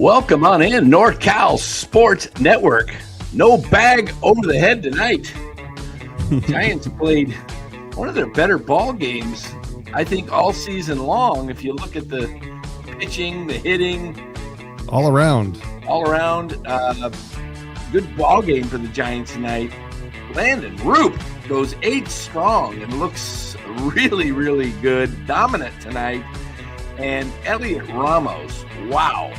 Welcome on in, NorCal Sports Network. No bag over the head tonight. Giants played one of their better ball games, I think, all season long. If you look at the pitching, the hitting, all around, good ball game for the Giants tonight. Landen Roupp goes 8 strong and looks really, really good, dominant tonight. And Heliot Ramos, wow.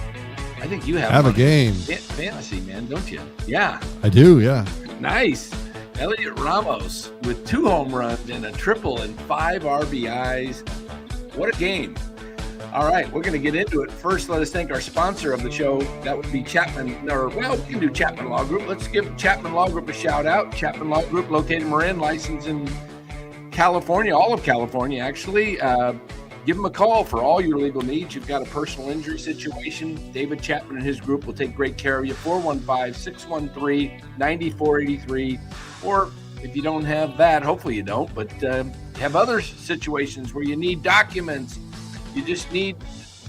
I think you have a game. Fantasy, man, don't you? Yeah. I do, yeah. Nice. Heliot Ramos with 2 home runs and a triple and 5 RBIs. What a game. All right, we're going to get into it. First, let us thank our sponsor of the show. That would be Chapman, we can do Chapman Law Group. Let's give Chapman Law Group a shout out. Chapman Law Group, located in Marin, licensed in California, all of California, actually. Give them a call for all your legal needs. You've got a personal injury situation. David Chapman and his group will take great care of you. 415-613-9483. Or if you don't have that, hopefully you don't, but have other situations where you need documents, you just need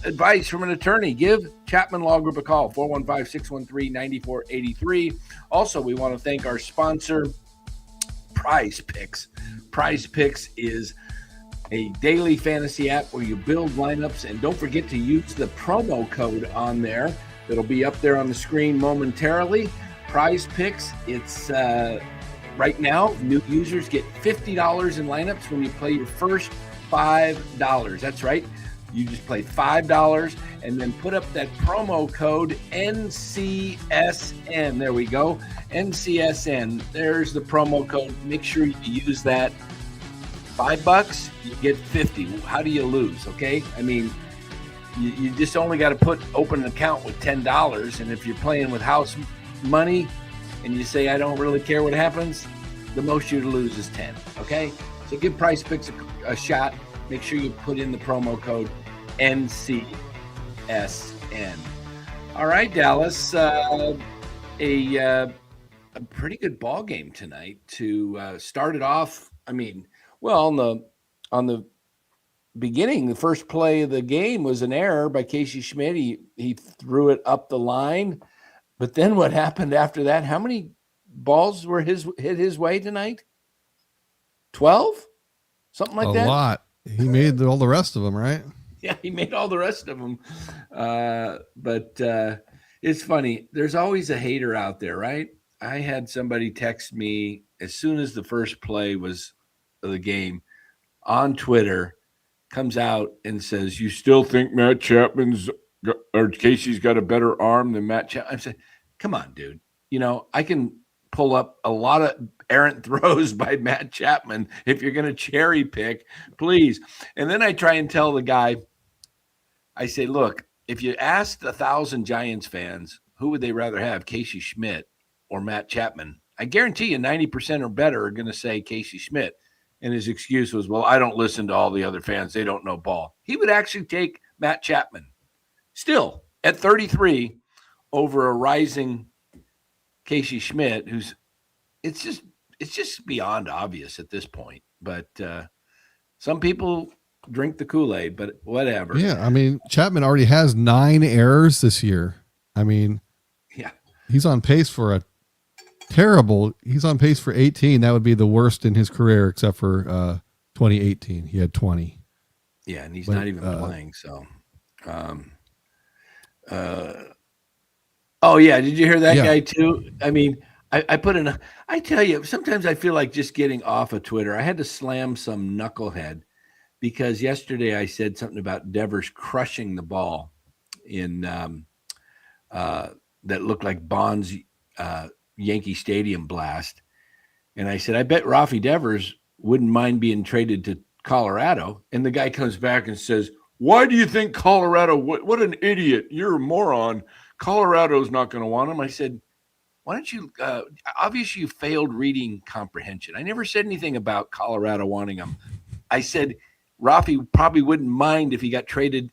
advice from an attorney, give Chapman Law Group a call, 415-613-9483. Also, we want to thank our sponsor, PrizePicks. PrizePicks is a daily fantasy app where you build lineups, and don't forget to use the promo code on there. That'll be up there on the screen momentarily. PrizePicks, it's right now, new users get $50 in lineups when you play your first $5. That's right. You just play $5 and then put up that promo code NCSN. There we go. NCSN. There's the promo code. Make sure you use that. $5, you get 50. How do you lose? Okay. I mean, you just only got to open an account with $10. And if you're playing with house money and you say, I don't really care what happens, the most you lose is 10. Okay. So give PrizePicks a shot. Make sure you put in the promo code NCSN. All right, Dallas, a pretty good ball game tonight to start it off. I mean, well, on the beginning, the first play of the game was an error by Casey Schmidt. He threw it up the line, but then what happened after that? How many balls were hit his way tonight? 12, something like that. A lot. He made all the rest of them, right? Yeah, he made all the rest of them. But it's funny. There's always a hater out there, right? I had somebody text me as soon as the first play was of the game on Twitter, comes out and says, you still think Matt Chapman's or Casey's got a better arm than Matt Chapman? I said, come on, dude. You know, I can pull up a lot of errant throws by Matt Chapman if you're going to cherry pick, please. And then I try and tell the guy, I say, look, if you asked 1,000 Giants fans, who would they rather have, Casey Schmidt or Matt Chapman? I guarantee you 90% or better are going to say Casey Schmidt. And his excuse was, well, I don't listen to all the other fans. They don't know ball. He would actually take Matt Chapman still at 33 over a rising Casey Schmidt, who's it's just beyond obvious at this point. But some people drink the Kool-Aid, but whatever. Yeah, I mean, Chapman already has 9 errors this year. I mean, yeah, he's on pace for he's on pace for 18. That would be the worst in his career, except for 2018. He had 20. Yeah, and he's not even playing. So, oh yeah, did you hear that guy too? I mean, I tell you, sometimes I feel like just getting off of Twitter. I had to slam some knucklehead because yesterday I said something about Devers crushing the ball in that looked like Bond's Yankee Stadium blast. And I said, I bet Rafi Devers wouldn't mind being traded to Colorado. And the guy comes back and says, why do you think Colorado, what an idiot, you're a moron. Colorado's not going to want him. I said, why don't you, obviously you failed reading comprehension. I never said anything about Colorado wanting him. I said, Rafi probably wouldn't mind if he got traded.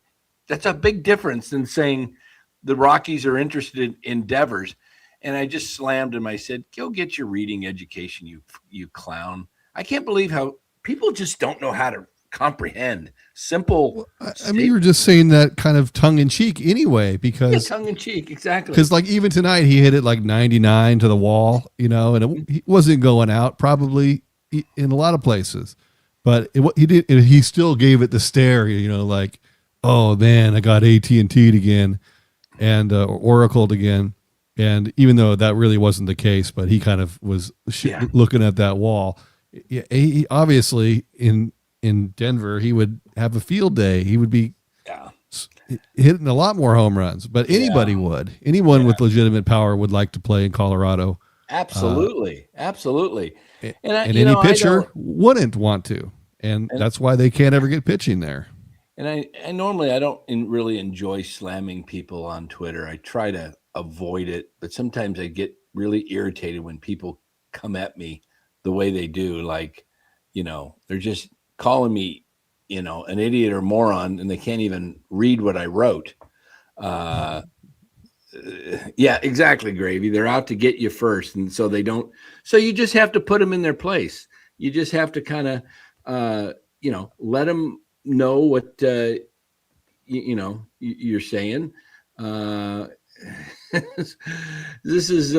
That's a big difference than saying the Rockies are interested in Devers. And I just slammed him. I said, go get your reading education, you clown. I can't believe how people just don't know how to comprehend. Simple Well, I mean, you statement. were just saying that kind of tongue in cheek anyway, Yeah, because tongue in cheek, exactly. like even tonight he hit it like 99 to the wall, you know, and he wasn't going out probably in a lot of places, but he did. He still gave it the stare, you know, like, oh man, I got AT&T'd again and oracled again. And even though that really wasn't the case, but he kind of was Yeah. looking at that wall. He obviously in Denver, he would have a field day. He would be Yeah. hitting a lot more home runs, but anybody would. Anyone with legitimate power would like to play in Colorado. Absolutely. Absolutely. And And any pitcher wouldn't want to. And and, that's why they can't ever get pitching there. and I normally I don't really enjoy slamming people on Twitter. I try to avoid it, but sometimes I get really irritated when people come at me the way they do. Like, they're just calling me, an idiot or moron, and they can't even read what I wrote. Uh, yeah, exactly, Gravy. They're out to get you first, and so they don't. So you just have to put them in their place. You just have to kind of, let them know what you're saying. Uh, this is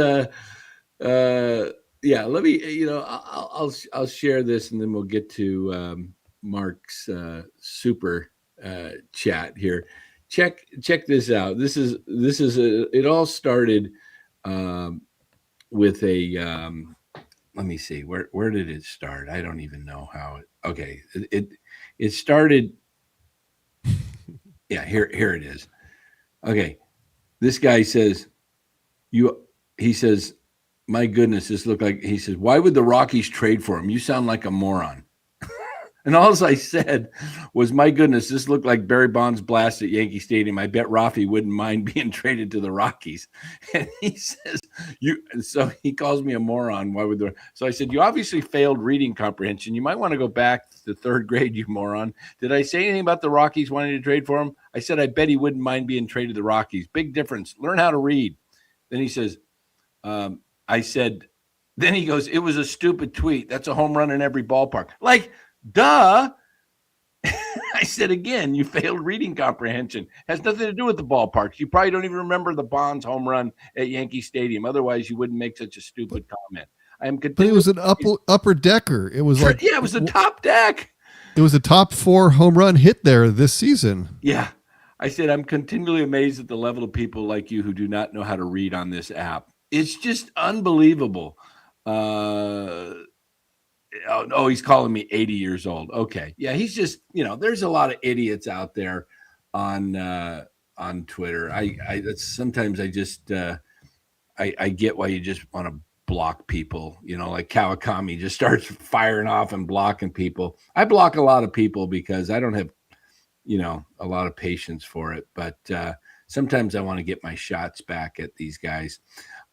yeah. Let me, I'll share this, and then we'll get to Mark's super chat here. Check this out. It all started with a let me see, where did it start? I don't even know how it. Okay, it started. Yeah, here it is. Okay, this guy says he says, my goodness, this looked like, he says, why would the Rockies trade for him? You sound like a moron. And all I said was, my goodness, this looked like Barry Bonds' blast at Yankee Stadium. I bet Rafi wouldn't mind being traded to the Rockies. And he says, so he calls me a moron. Why would so I said, you obviously failed reading comprehension. You might want to go back to third grade, you moron. Did I say anything about the Rockies wanting to trade for him? I said, I bet he wouldn't mind being traded to the Rockies. Big difference. Learn how to read. Then he says, I said, then he goes, it was a stupid tweet. That's a home run in every ballpark. Like, duh. I said, again, you failed reading comprehension. Has nothing to do with the ballparks. You probably don't even remember the Bonds home run at Yankee Stadium. Otherwise, you wouldn't make such a stupid comment. But it was an upper decker. It was like, yeah, it was the top deck. It was a top 4 home run hit there this season. Yeah. I said, I'm continually amazed at the level of people like you who do not know how to read on this app. It's just unbelievable. Oh, he's calling me 80 years old. Okay. Yeah, he's just, there's a lot of idiots out there on Twitter. Sometimes I just I get why you just want to block people, like Kawakami just starts firing off and blocking people. I block a lot of people because I don't have, a lot of patience for it, but sometimes I want to get my shots back at these guys.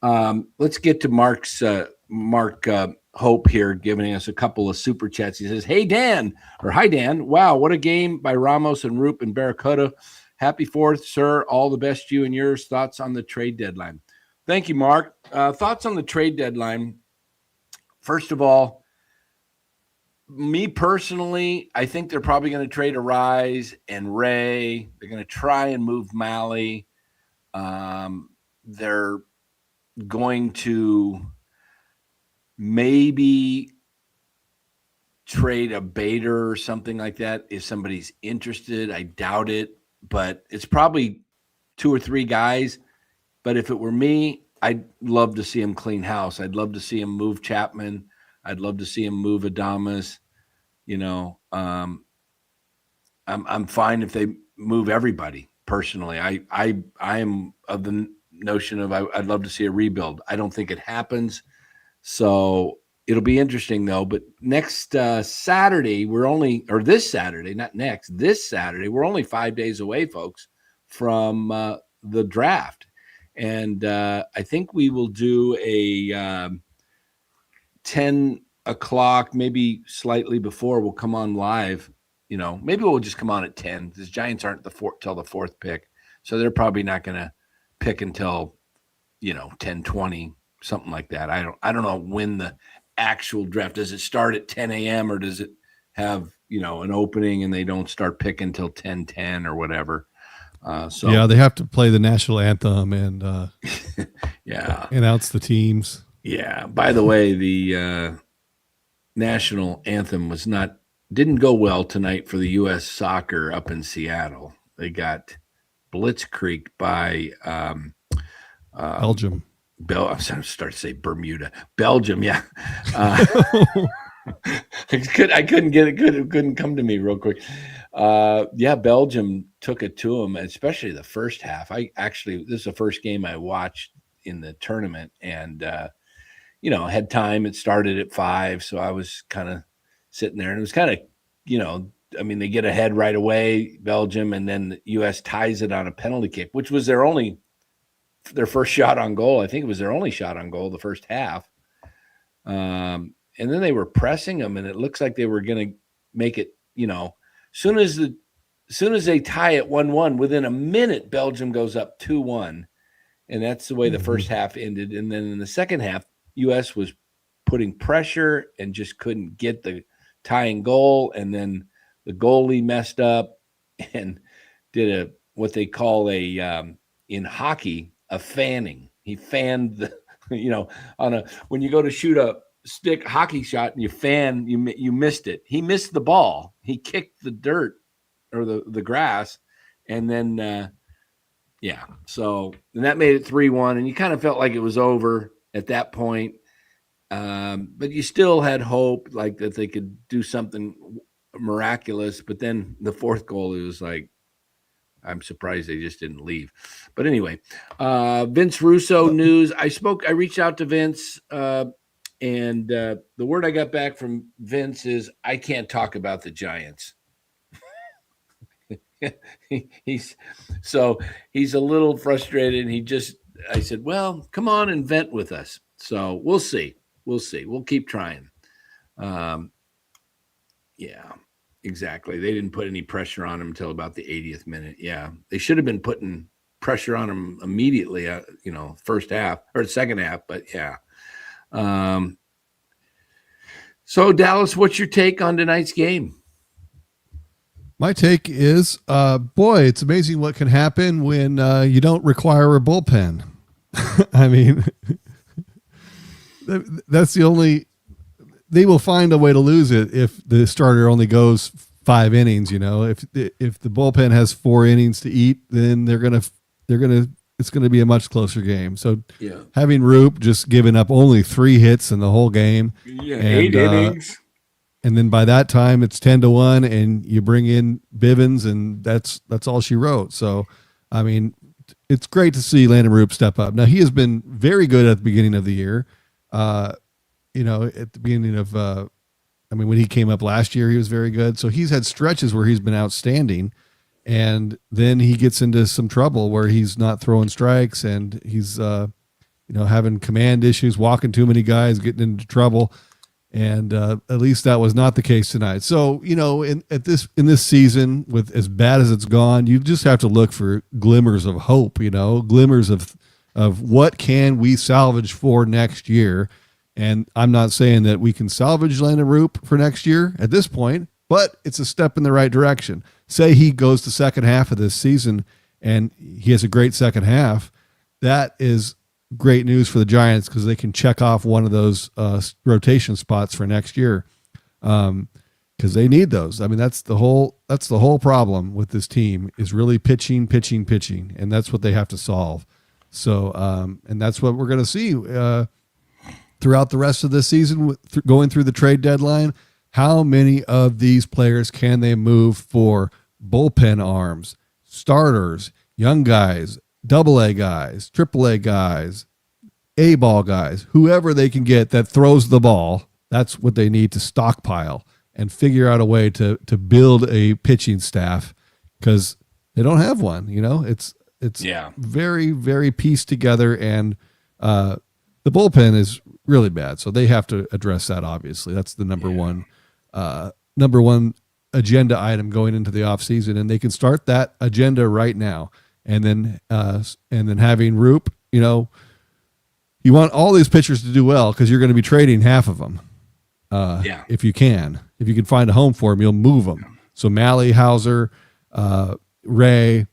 Let's get to Mark Hope here, giving us a couple of super chats. He says, "Hey Dan," or "Hi Dan. Wow, what a game by Ramos and Roupp and Barracuda. Happy 4th, sir. All the best to you and yours. Thoughts on the trade deadline?" Thank you, Mark. Thoughts on the trade deadline. First of all, me personally, I think they're probably going to trade Arise and Ray. They're going to try and move Malley. They're going to maybe trade a Bader or something like that if somebody's interested. I doubt it, but it's probably 2 or 3 guys. But if it were me, I'd love to see him clean house. I'd love to see him move Chapman. I'd love to see him move Adames. I'm fine if they move everybody. Personally, I am of the notion of I'd love to see a rebuild. I don't think it happens. So it'll be interesting though. But next Saturday, this Saturday, not next, this Saturday, we're only 5 days away, folks, from the draft. And I think we will do a 10 o'clock, maybe slightly before, we'll come on live. Maybe we'll just come on at 10. The Giants aren't till the 4th pick. So they're probably not going to pick until, 10:20, something like that. I don't know when the actual draft, does it start at 10 a.m. or does it have, an opening and they don't start picking till 10:10 or whatever. So yeah, they have to play the national anthem and yeah. announce the teams. Yeah. By the way, the national anthem didn't go well tonight for the U.S. soccer up in Seattle. They got blitzkrieged by Belgium. I'm starting to say Bermuda, Belgium. Yeah, I couldn't get it. It couldn't come to me real quick. Yeah, Belgium took it to them, especially the first half. This is the first game I watched in the tournament, and had time. It started at 5, so I was kind of sitting there, and it was kind of, they get ahead right away, Belgium, and then the U.S. ties it on a penalty kick, which was their first shot on goal. I think it was their only shot on goal the first half. And then they were pressing them, and it looks like they were going to make it, soon as they tie it 1-1, within a minute, Belgium goes up 2-1. And that's the way the first half ended. And then in the second half, U.S. was putting pressure and just couldn't get the tying goal. And then the goalie messed up and did what they call in hockey, a fanning. He fanned when you go to shoot a stick hockey shot and you fan, you missed it. He missed the ball. He kicked the dirt or the grass, and then so and that made it 3-1, and you kind of felt like it was over at that point. But you still had hope, like that they could do something miraculous. But then the fourth goal, it was like, I'm surprised they just didn't leave. But anyway, Vince Russo news. I reached out to Vince, and the word I got back from Vince is I can't talk about the Giants. He's a little frustrated. And I said, well, come on and vent with us. So we'll see. We'll keep trying. Yeah, exactly. They didn't put any pressure on him until about the 80th minute. Yeah, they should have been putting pressure on him immediately, first half or second half. But yeah. So Dallas, what's your take on tonight's game? My take is, boy, it's amazing what can happen when you don't require a bullpen. I mean, that's the only. They will find a way to lose it if the starter only goes 5 innings. If the bullpen has 4 innings to eat, then it's gonna be a much closer game. So having Roupp just giving up only 3 hits in the whole game, 8 innings. And then by that time it's 10-1, and you bring in Bivens, and that's all she wrote. So, I mean, it's great to see Landen Roupp step up. Now he has been very good at the beginning of the year. At the beginning of, when he came up last year, he was very good. So he's had stretches where he's been outstanding, and then he gets into some trouble where he's not throwing strikes, and he's, having command issues, walking too many guys, getting into trouble. And at least that was not the case tonight. So, in this season, with as bad as it's gone, you just have to look for glimmers of hope, glimmers of what can we salvage for next year. And I'm not saying that we can salvage Landen Roupp for next year at this point, but it's a step in the right direction. Say he goes the second half of this season and he has a great second half. That is great news for the Giants, because they can check off one of those rotation spots for next year, because they need those. I mean, that's the whole problem with this team, is really pitching, and that's what they have to solve. So, and that's what we're going to see throughout the rest of the season, going through the trade deadline. How many of these players can they move for bullpen arms, starters, young guys, AA guys, AAA guys, A-ball guys, whoever they can get that throws the ball? That's what they need to stockpile and figure out a way to build a pitching staff, because they don't have one. It's very, very pieced together, and the bullpen is really bad. So they have to address that. Obviously, that's the number one agenda item going into the offseason, and they can start that agenda right now. And then having Roupp, you want all these pitchers to do well, because you're going to be trading half of them. Yeah. If you can find a home for him, you'll move him. So Malley, Hauser, Ray,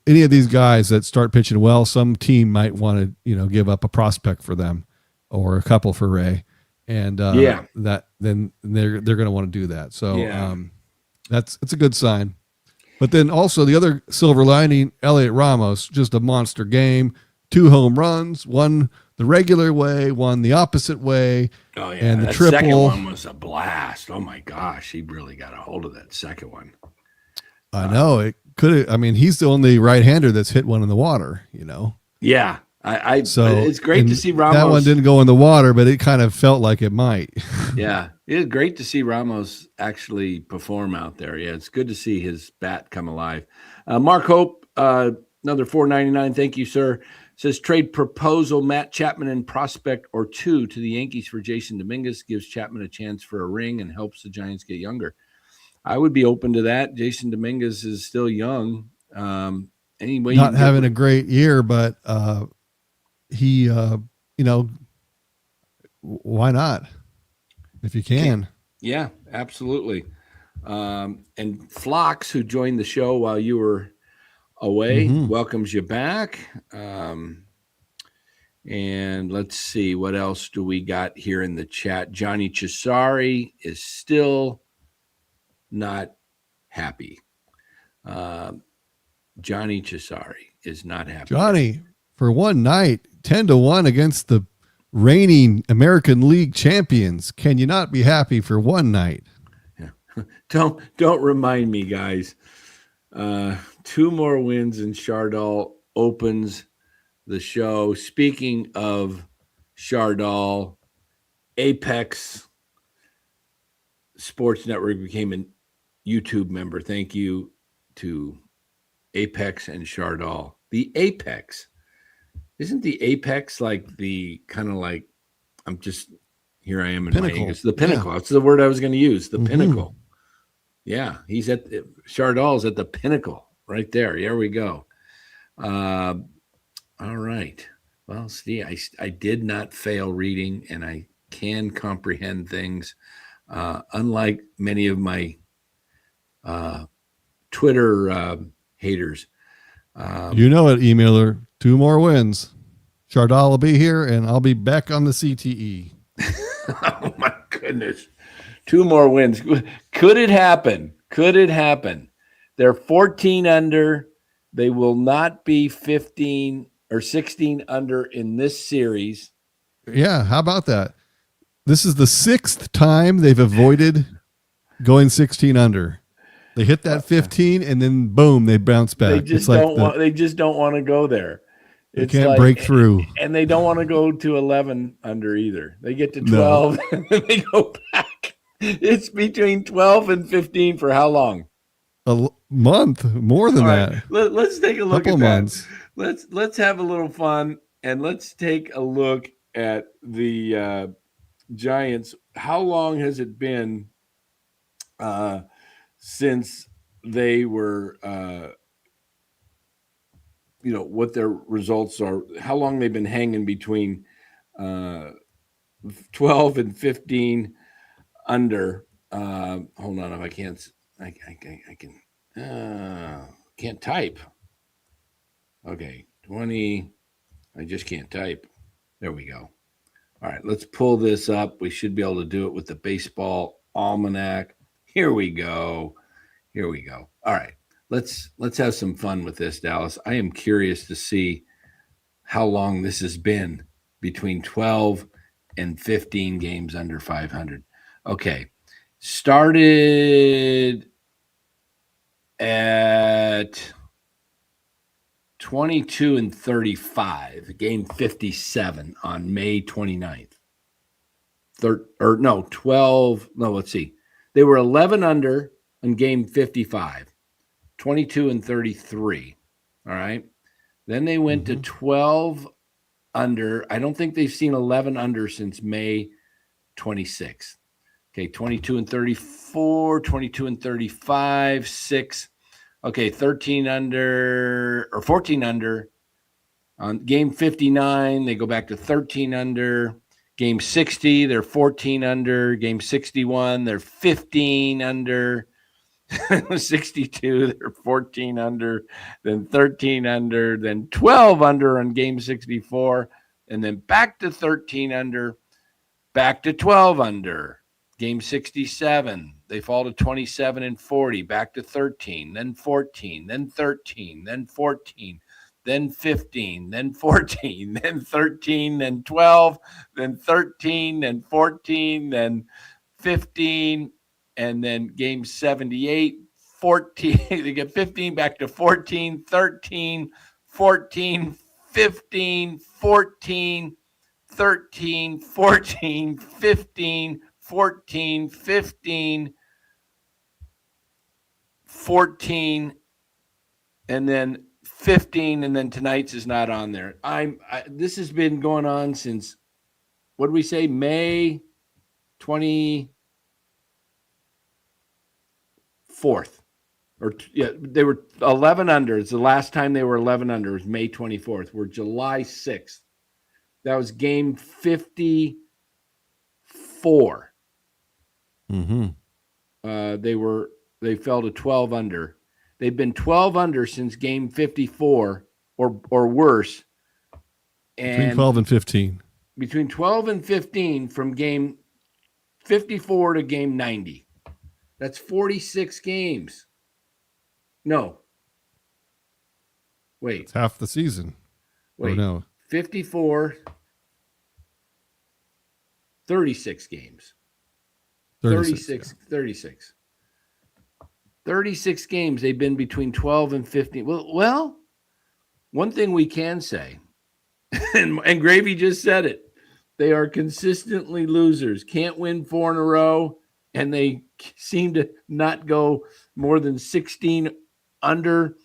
any of these guys that start pitching well, some team might want to, give up a prospect for them or a couple for Ray. And then they're going to want to do that. So it's a good sign. But then also the other silver lining, Heliot Ramos, just a monster game, 2 home runs, one the regular way, one the opposite way. Oh yeah, and the that triple. Second one was a blast. Oh my gosh, he really got a hold of that second one. I know it could. I mean, he's the only right-hander that's hit one in the water. Yeah, So it's great to see Ramos. That one didn't go in the water, but it kind of felt like it might. Yeah, it is great to see Ramos actually perform out there. Yeah, it's good to see his bat come alive. Mark Hope, another $4.99. Thank you, sir. Says trade proposal: Matt Chapman and prospect or 2 to the Yankees for Jason Dominguez gives Chapman a chance for a ring and helps the Giants get younger. I would be open to that. Jason Dominguez is still young. Anyway, not having a great year, but he, why not? If you can. Yeah, absolutely. And Phlox, who joined the show while you were away, welcomes you back. And let's see, what else do we got here in the chat? Johnny Cesari is still not happy. Johnny Cesari is not happy. Johnny, for one night, 10-1 against the reigning American League champions. Can you not be happy for one night? Yeah. Don't remind me, guys. 2 more wins and Chardal opens the show. Speaking of Chardal, Apex Sports Network became a YouTube member. Thank you to Apex and Chardal. The Apex. Isn't the Apex like the kind of like, here I am in pinnacle. my English. The pinnacle. That's the word I was going to use. The pinnacle. Yeah. He's at Chardal's at the pinnacle right there. There we go. All right. Well, see, I did not fail reading and I can comprehend things. Unlike many of my Twitter haters. You know it, emailer. 2 more wins. Chardal will be here, and I'll be back on the CTE. Oh, my goodness. 2 more wins. Could it happen? Could it happen? They're 14 under. They will not be 15 or 16 under in this series. Yeah, how about that? This is the 6th time they've avoided going 16 under. They hit that 15, and then boom, they bounce back. They just don't want to go there. They can't break through. And they don't want to go to 11 under either. They get to 12 and then they go back. It's between 12 and 15 for how long? A month, more than that. Let's take a look at that. Let's have a little fun and let's take a look at the Giants. How long has it been since they were what their results are, how long they've been hanging between 12 and 15 under. Hold on, if I can't type. Okay, 20. I just can't type. There we go. All right, let's pull this up. We should be able to do it with the baseball almanac. Here we go. All right. Let's have some fun with this, Dallas. I am curious to see how long this has been between 12 and 15 games under 500. Okay. Started at 22 and 35, game 57 on May 29th. 12. No, let's see. They were 11 under on game 55. 22 and 33. All right. Then they went to 12 under. I don't think they've seen 11 under since May 26th. Okay. 22 and 34, 22 and 35, 6. Okay. 13 under or 14 under on game 59. They go back to 13 under. Game 60, they're 14 under. Game 61, they're 15 under. 62, they're 14 under, then 13 under, then 12 under on game 64, and then back to 13 under, back to 12 under. Game 67, they fall to 27 and 40, back to 13, then 14, then 13, then 14, then 15, then 14, then 13, then 12, then 13, then 14, then 15, and then game 78, 14, they get 15 back to 14, 13, 14, 15, 14, 13, 14, 15, 14, 15, 14, and then 15, and then tonight's is not on there. This has been going on since, what did we say, May 24th, or yeah, they were 11 under. It's the last time they were 11 under. It was May 24th. We're July 6th. That was game 54. They fell to 12 under. They've been 12 under since game 54 or worse. And between 12 and 15. Between 12 and 15 from game 54 to game 90. That's 46 games. No. Wait. It's half the season. Wait. Oh, no. 54, 36 games. 36 games. They've been between 12 and 15. Well, one thing we can say, and Gravy just said it, they are consistently losers. Can't win 4 in a row, and they seem to not go more than 16 under.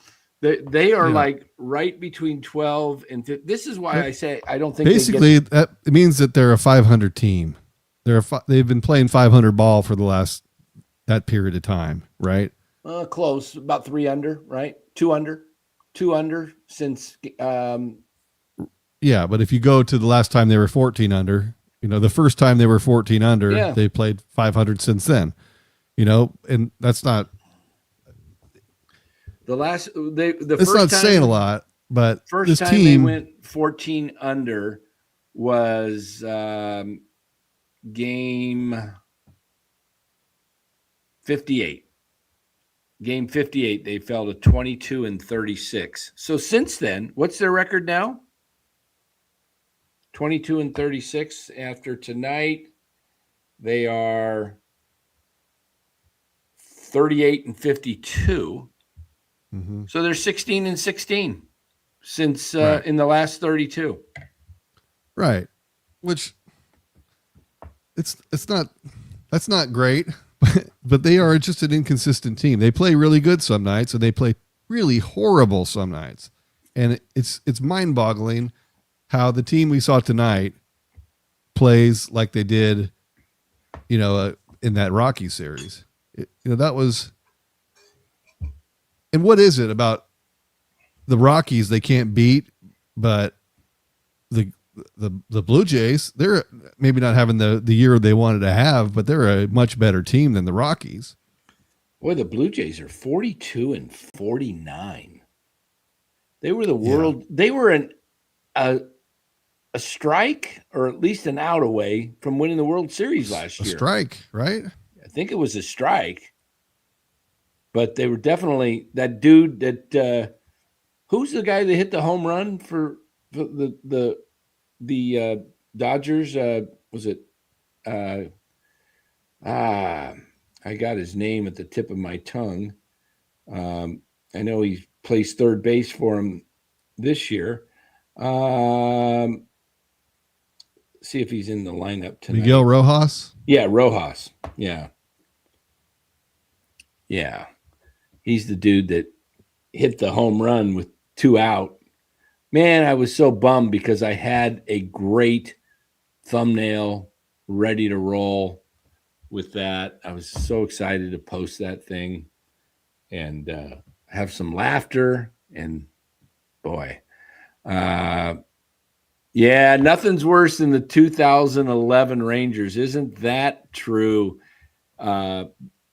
They are like right between 12 and 15. This is why I say I don't think basically that it means that they're a 500 team. They've been playing 500 ball for that period of time, right? Close, about 3 under, right? 2 under since. Yeah, but if you go to the last time they were 14 under, the first time they were 14 under, they played 500 since then, and that's not. It's not saying a lot, but first this time team, they went 14 under was game 58. Game 58, they fell to 22 and 36. So since then, what's their record now? 22 and 36. After tonight, they are 38 and 52. Mm-hmm. So they're 16 and 16 since in the last 32. Right. Which that's not great, but they are just an inconsistent team. They play really good some nights and they play really horrible some nights. And it's mind-boggling how the team we saw tonight plays like they did, in that Rocky series. That was. And what is it about the Rockies they can't beat, but the Blue Jays, they're maybe not having the year they wanted to have, but they're a much better team than the Rockies. Boy, the Blue Jays are 42 and 49. They were the world. Yeah. They were a strike or at least an out away from winning the World Series last year. A strike, right? I think it was a strike. But they were definitely that dude that who's the guy that hit the home run for the Dodgers? Was it I got his name at the tip of my tongue. I know he plays third base for him this year. See if he's in the lineup tonight. Miguel Rojas? Yeah, Rojas. Yeah. He's the dude that hit the home run with 2 out. Man, I was so bummed because I had a great thumbnail ready to roll with that. I was so excited to post that thing and have some laughter. And boy, Yeah, nothing's worse than the 2011 Rangers. Isn't that true? Uh,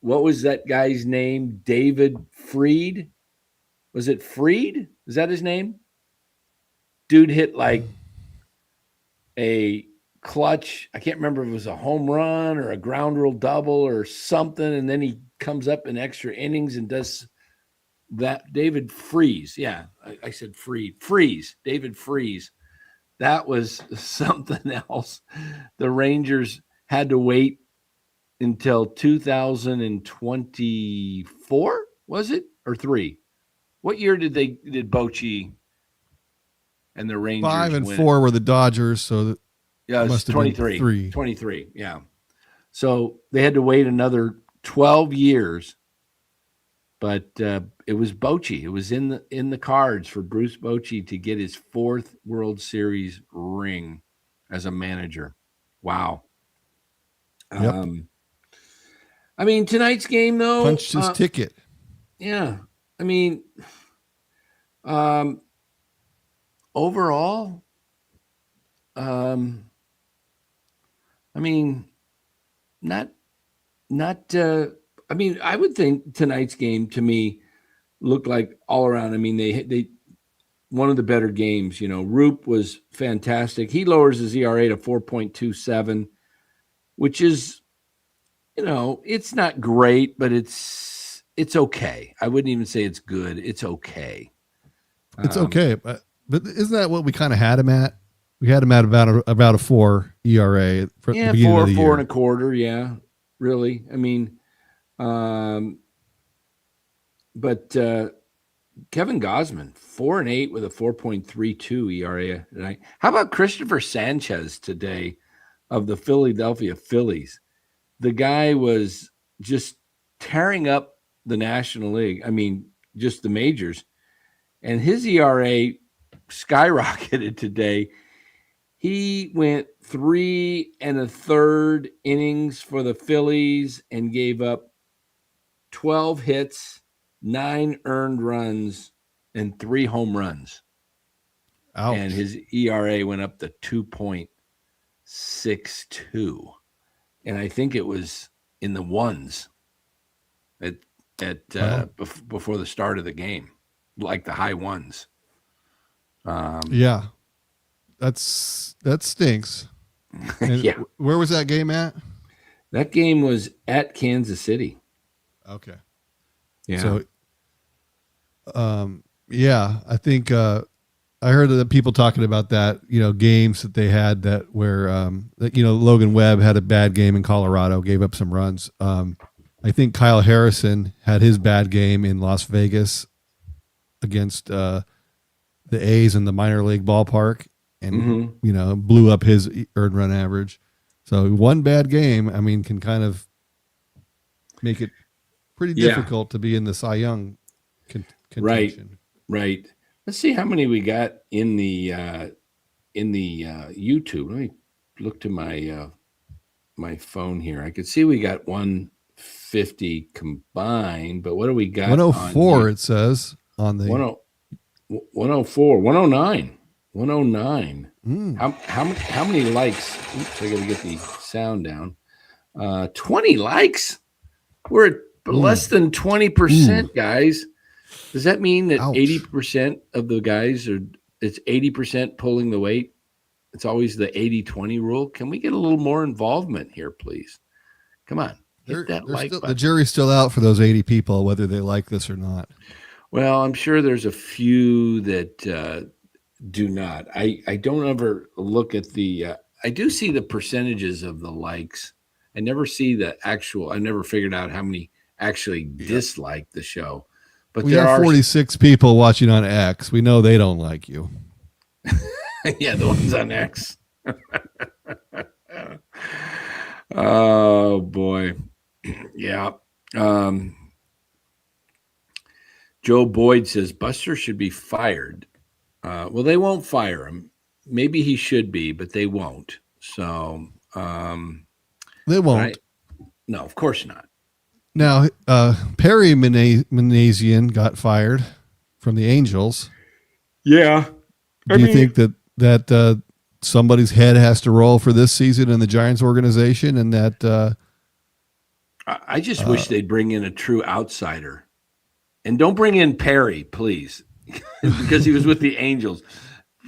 what was that guy's name? David Freed? Was it Freed? Is that his name? Dude hit like a clutch. I can't remember if it was a home run or a ground rule double or something. And then he comes up in extra innings and does that. David Freeze. Yeah, I said Freed. Freeze. David Freeze. That was something else. The Rangers had to wait until 2024, was it? Or 3? What year did Bochy and the Rangers 5 and win? 4 were the Dodgers, so that Yeah, it was must have 23. been 3. 23, yeah. So they had to wait another 12 years, but it was Bochy. It was in the cards for Bruce Bochy to get his 4th World Series ring as a manager. Wow. Yep. I mean, tonight's game, though. Punched his ticket. Yeah. I mean, overall, I mean, not, I mean, I would think tonight's game to me looked like all around. I mean, they one of the better games. Roupp was fantastic. He lowers his ERA to 4.27, which is, it's not great, but it's okay. I wouldn't even say it's good. It's okay. It's okay, but isn't that what we kind of had him at? We had him at about a 4 ERA for the beginning of the year. 4.25. Yeah, really. I mean, but Kevin Gausman, 4-8 with a 4.32 ERA tonight. How about Christopher Sanchez today of the Philadelphia Phillies? The guy was just tearing up the National League. I mean, just the majors. And his ERA skyrocketed today. He went 3 1/3 innings for the Phillies and gave up 12 hits, 9 earned runs, and 3 home runs. Ouch. And his ERA went up to 2.62. And I think it was in the ones before the start of the game, like the high ones. Yeah, that stinks. Yeah. Where was that game at? That game was at Kansas City. Okay. Yeah. So, I think I heard that people talking about that, games that they had that where, Logan Webb had a bad game in Colorado, gave up some runs. I think Kyle Harrison had his bad game in Las Vegas against the A's in the minor league ballpark and, blew up his earned run average. So one bad game, I mean, can kind of make it pretty difficult to be in the Cy Young contention. Right. Let's see how many we got in the YouTube. Let me look to my phone here. I could see we got 150 combined, but what do we got? 104 it says on the 104, 109. 109. How many likes? Oops, I got to get the sound down. 20 likes. We're at less than 20%, guys. Does that mean that 80% of the guys it's 80% pulling the weight? It's always the 80-20 rule. Can we get a little more involvement here, please? Come on. Hit that like button. The jury's still out for those 80 people, whether they like this or not. Well, I'm sure there's a few that do not. I don't ever look at I do see the percentages of the likes. I never see the actual. I never figured out how many actually dislike the show. But we have 46 people watching on X. We know they don't like you. Yeah, the ones on X. Oh boy. Yeah. Joe Boyd says Buster should be fired. Well, they won't fire him. Maybe he should be, but they won't. So they won't. No, of course not. Now, Perry Manazian got fired from the Angels. Yeah. Do you think that somebody's head has to roll for this season in the Giants organization, and that I just wish they'd bring in a true outsider. And don't bring in Perry, please, because he was with the Angels.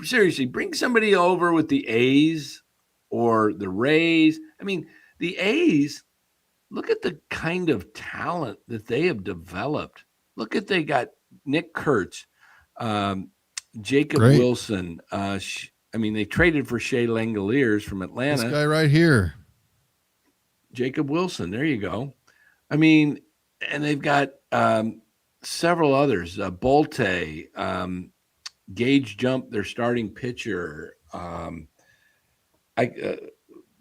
Seriously, bring somebody over with the A's or the Rays. I mean, the A's, look at the kind of talent that they have developed. Look at they got Nick Kurtz, Jacob Great. Wilson. They traded for Shea Langoliers from Atlanta. This guy right here. Jacob Wilson. There you go. I mean, and they've got several others. Bolte, Gage Jump, their starting pitcher.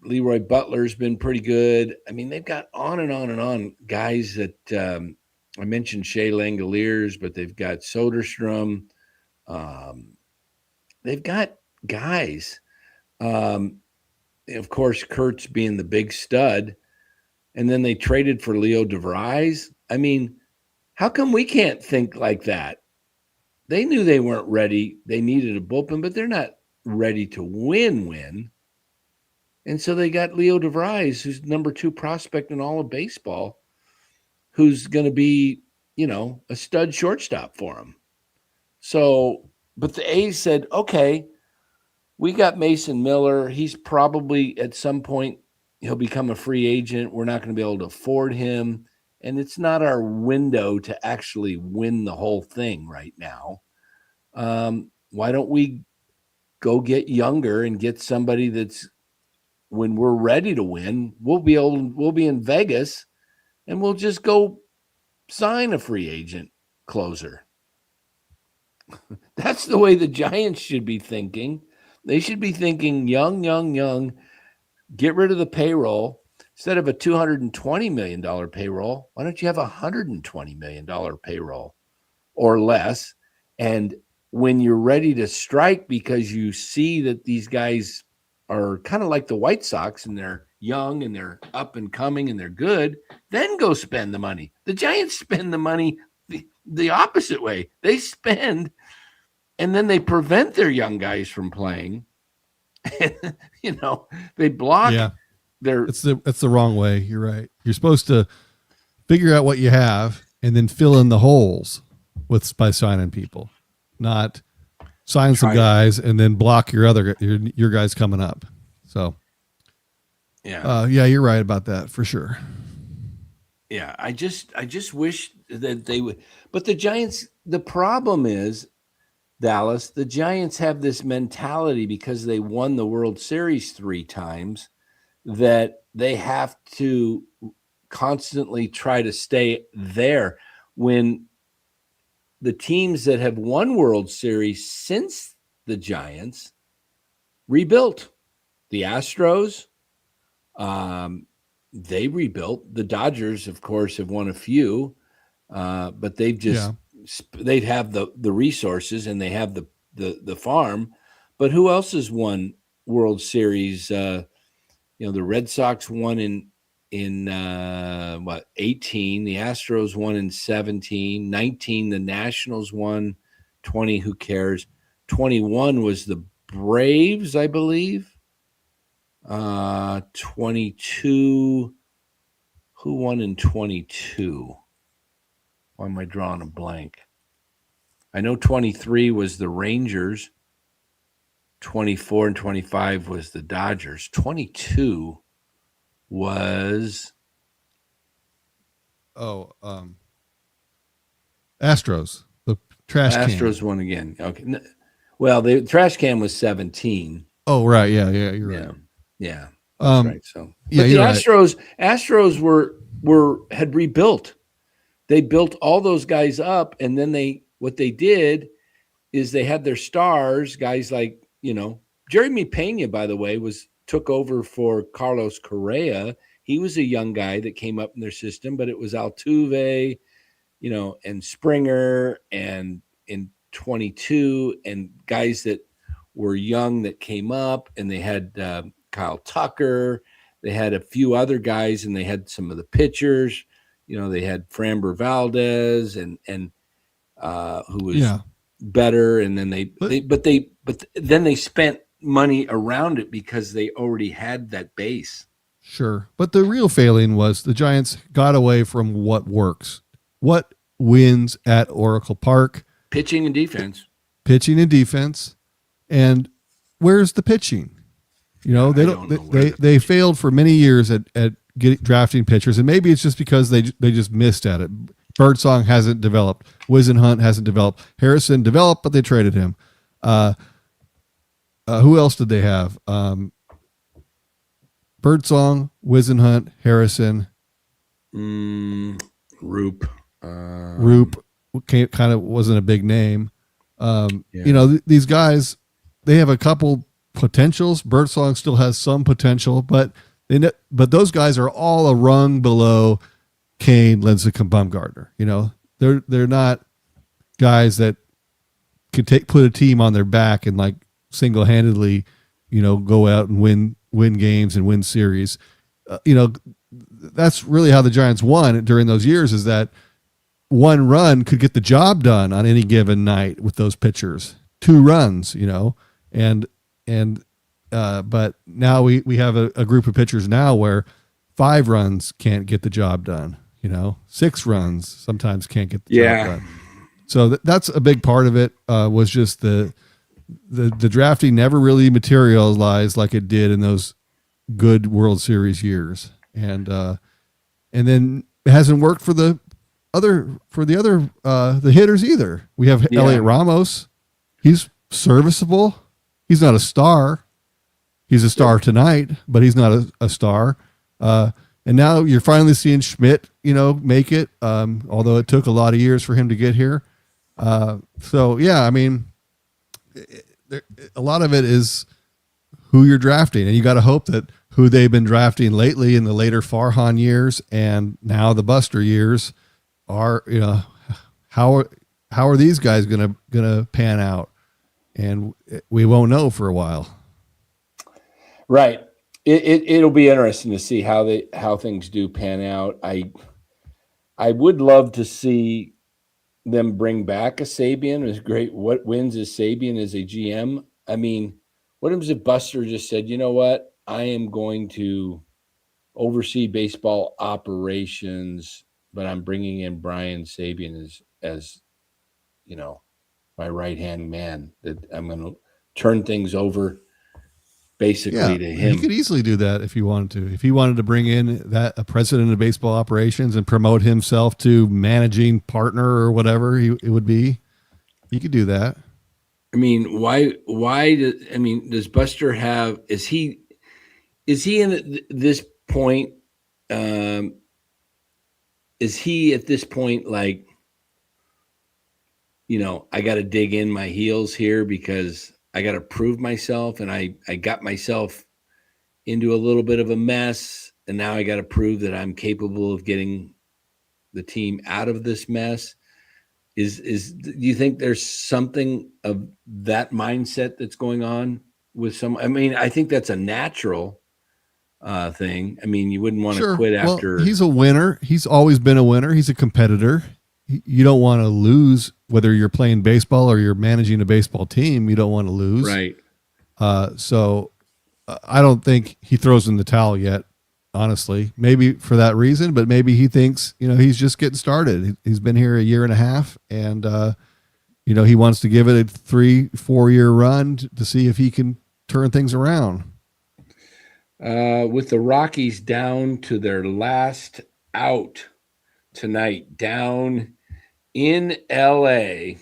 Leroy Butler's been pretty good. I mean, they've got on and on and on guys that I mentioned Shea Langoliers, but they've got Soderstrom. They've got guys. Of course, Kurtz being the big stud. And then they traded for Leo DeVries. I mean, how come we can't think like that? They knew they weren't ready. They needed a bullpen, but they're not ready to win. And so they got Leo DeVries, who's number 2 prospect in all of baseball, who's going to be, a stud shortstop for him. So, but the A's said, okay, we got Mason Miller. He's probably at some point, he'll become a free agent. We're not going to be able to afford him. And it's not our window to actually win the whole thing right now. Why don't we go get younger and get somebody that's, when we're ready to win, we'll be in Vegas and we'll just go sign a free agent closer. That's the way the Giants should be thinking. They should be thinking young, get rid of the payroll. Instead of a $220 million payroll, why don't you have a $120 million payroll or less? And when you're ready to strike because you see that these guys are kind of like the White Sox and they're young and they're up and coming and they're good, then go spend the money. The Giants spend the money the opposite way. They spend and then they prevent their young guys from playing. They block. Yeah. It's the wrong way. You're right. You're supposed to figure out what you have and then fill in the holes by signing people, not sign some guys and then block your guys coming up. So, yeah, you're right about that for sure. Yeah, I just wish that they would. But the Giants, the problem is, Dallas, the Giants have this mentality because they won the World Series 3 times that they have to constantly try to stay there when the teams that have won World Series since the Giants rebuilt. The Astros, they rebuilt. The Dodgers, of course, have won a few, but they've just they have the resources and they have the farm. But who else has won World Series? The Red Sox won in 18, the Astros won in 17, 19, the Nationals won, 20, who cares? 21 was the Braves, I believe. 22, who won in 22? Why am I drawing a blank? I know 23 was the Rangers. 24 and 25 was the Dodgers. 22 was Astros, the trash can. Astros won again. Okay. Well, the trash can was 17. Oh, right. Yeah, you're right. Yeah. That's right. So, but the Astros had rebuilt. They built all those guys up, and then what they did is they had their stars, guys like, Jeremy Pena, by the way, took over for Carlos Correa. He was a young guy that came up in their system, but it was Altuve, and Springer, and in 22, and guys that were young that came up, and they had Kyle Tucker. They had a few other guys, and they had some of the pitchers. They had Framber Valdez and who was better, and then they spent money around it because they already had that base. Sure. But the real failing was the Giants got away from what works. What wins at Oracle Park? Pitching and defense. Pitching and defense. And where's the pitching? You know, they failed for many years at drafting pitchers, and maybe it's just because they just missed at it. Birdsong hasn't developed. Wisenhunt hasn't developed. Harrison developed, but they traded him. Who else did they have? Birdsong, Wisenhunt, Harrison, Roupp. Roupp kind of wasn't a big name. You know, these guys, they have a couple potentials. Birdsong still has some potential, but those guys are all a rung below Kane, Lincecum, and Bumgarner. You know, they're not guys that could put a team on their back and like single-handedly, you know, go out and win games and win series. You know, that's really how the Giants won during those years, is that one run could get the job done on any given night with those pitchers. 2 runs, you know, but now we have a group of pitchers now where 5 runs can't get the job done. You know, 6 runs sometimes can't get the job done. So that's a big part of it. Was just the drafting never really materialized like it did in those good World Series years, and then it hasn't worked for the hitters either. We have Heliot Ramos. He's serviceable. He's not a star. He's a star tonight, but he's not a star. And now you're finally seeing Schmidt, you know, make it. Although it took a lot of years for him to get here. So yeah, I mean, a lot of it is who you're drafting, and you got to hope that who they've been drafting lately in the later Farhan years and now the Buster years are, you know, how are these guys gonna pan out, and we won't know for a while. Right. It'll be interesting to see how things do pan out. I would love to see them bring back a Sabian. It was great. What wins is Sabian as a GM. I mean, what if Buster just said, you know what, I am going to oversee baseball operations, but I'm bringing in Brian Sabian as you know, my right-hand man, that I'm going to turn things over basically to him. He could easily do that if he wanted to. If he wanted to bring in a president of baseball operations and promote himself to managing partner or whatever it would be, he could do that. I mean, does Buster have, is he in this point? Is he at this point like, you know, I got to dig in my heels here because I got to prove myself, and I got myself into a little bit of a mess, and now I got to prove that I'm capable of getting the team out of this mess? Do you think there's something of that mindset that's going on with some? I mean, I think that's a natural thing. I mean, you wouldn't want to quit after. Well, he's a winner. He's always been a winner. He's a competitor. You don't want to lose, whether you're playing baseball or you're managing a baseball team. You don't want to lose. Right. So I don't think he throws in the towel yet, honestly. Maybe for that reason, but maybe he thinks, you know, he's just getting started. He's been here a year and a half, and, you know, he wants to give it a 3-4 year run to see if he can turn things around. With the Rockies down to their last out tonight, down in LA.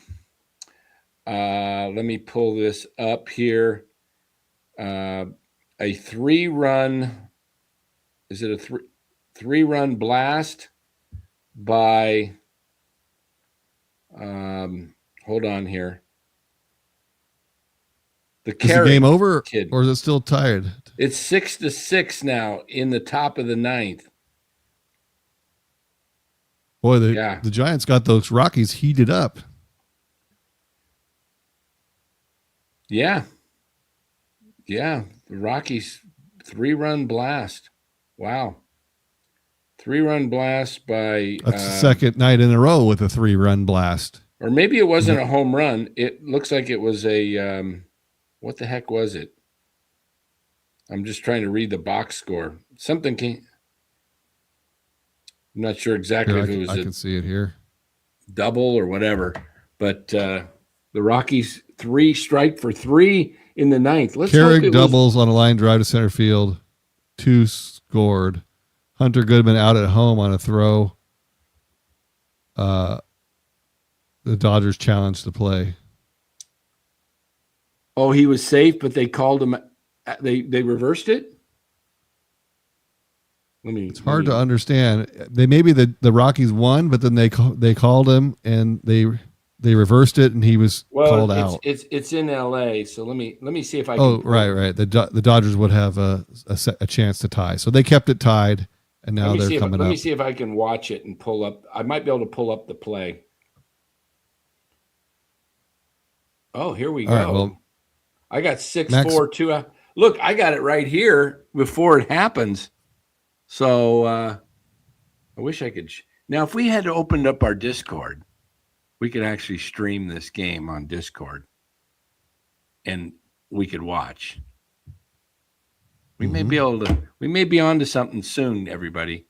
Let me pull this up here. A 3-run, is it a 3-run blast by, hold on here. Is the game over, kid. Or is it still tied? It's 6-6 now in the top of the 9th. Boy, the Giants got those Rockies heated up. Yeah. The Rockies 3-run blast. Wow. 3-run blast by. That's the second night in a row with a 3-run blast. Or maybe it wasn't a home run. It looks like it was a. What the heck was it? I'm just trying to read the box score. Something came. I'm not sure exactly Here, if it was I a can see it here. double or whatever, but the Rockies strike for 3 in the ninth. Let's hope Carrick it doubles on a line drive to center field. 2 scored. Hunter Goodman out at home on a throw. The Dodgers challenged the play. Oh, he was safe, but they called him. They reversed it. It's hard to understand. They maybe the Rockies won, but then they called him and they reversed it, and he was called out. It's in L.A. So let me see if I. Oh, right. The Dodgers would have a chance to tie, so they kept it tied, and now they're coming up. Let me see if I can watch it and pull up. I might be able to pull up the play. Oh, here we go. All right, well, I got 6-4-2. Look, I got it right here before it happens. So I wish I could. Now, if we had opened up our Discord, we could actually stream this game on Discord, and we could watch. We may be able to. We may be on to something soon, everybody.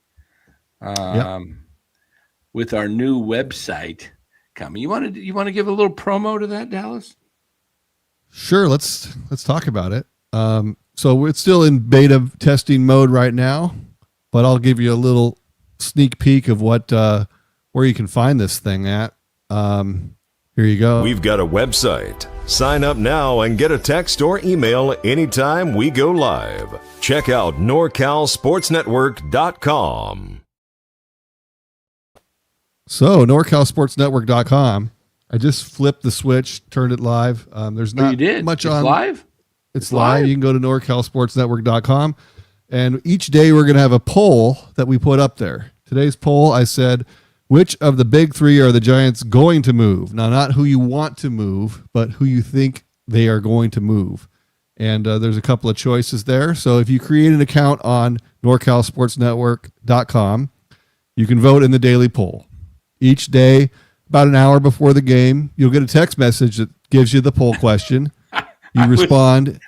With our new website coming, you want to give a little promo to that, Dallas? Sure. Let's talk about it. So it's still in beta testing mode right now, but I'll give you a little sneak peek of what where you can find this thing at. Here you go. We've got a website. Sign up now and get a text or email anytime we go live. Check out NorCalSportsNetwork.com. So NorCalSportsNetwork.com. I just flipped the switch, turned it live. There's not much on. Live? It's live. You can go to NorCalSportsNetwork.com. And each day we're going to have a poll that we put up there. Today's poll, I said, which of the big 3 are the Giants going to move? Now, not who you want to move, but who you think they are going to move. And there's a couple of choices there. So if you create an account on NorCalSportsNetwork.com, you can vote in the daily poll. Each day, about an hour before the game, you'll get a text message that gives you the poll question. You respond.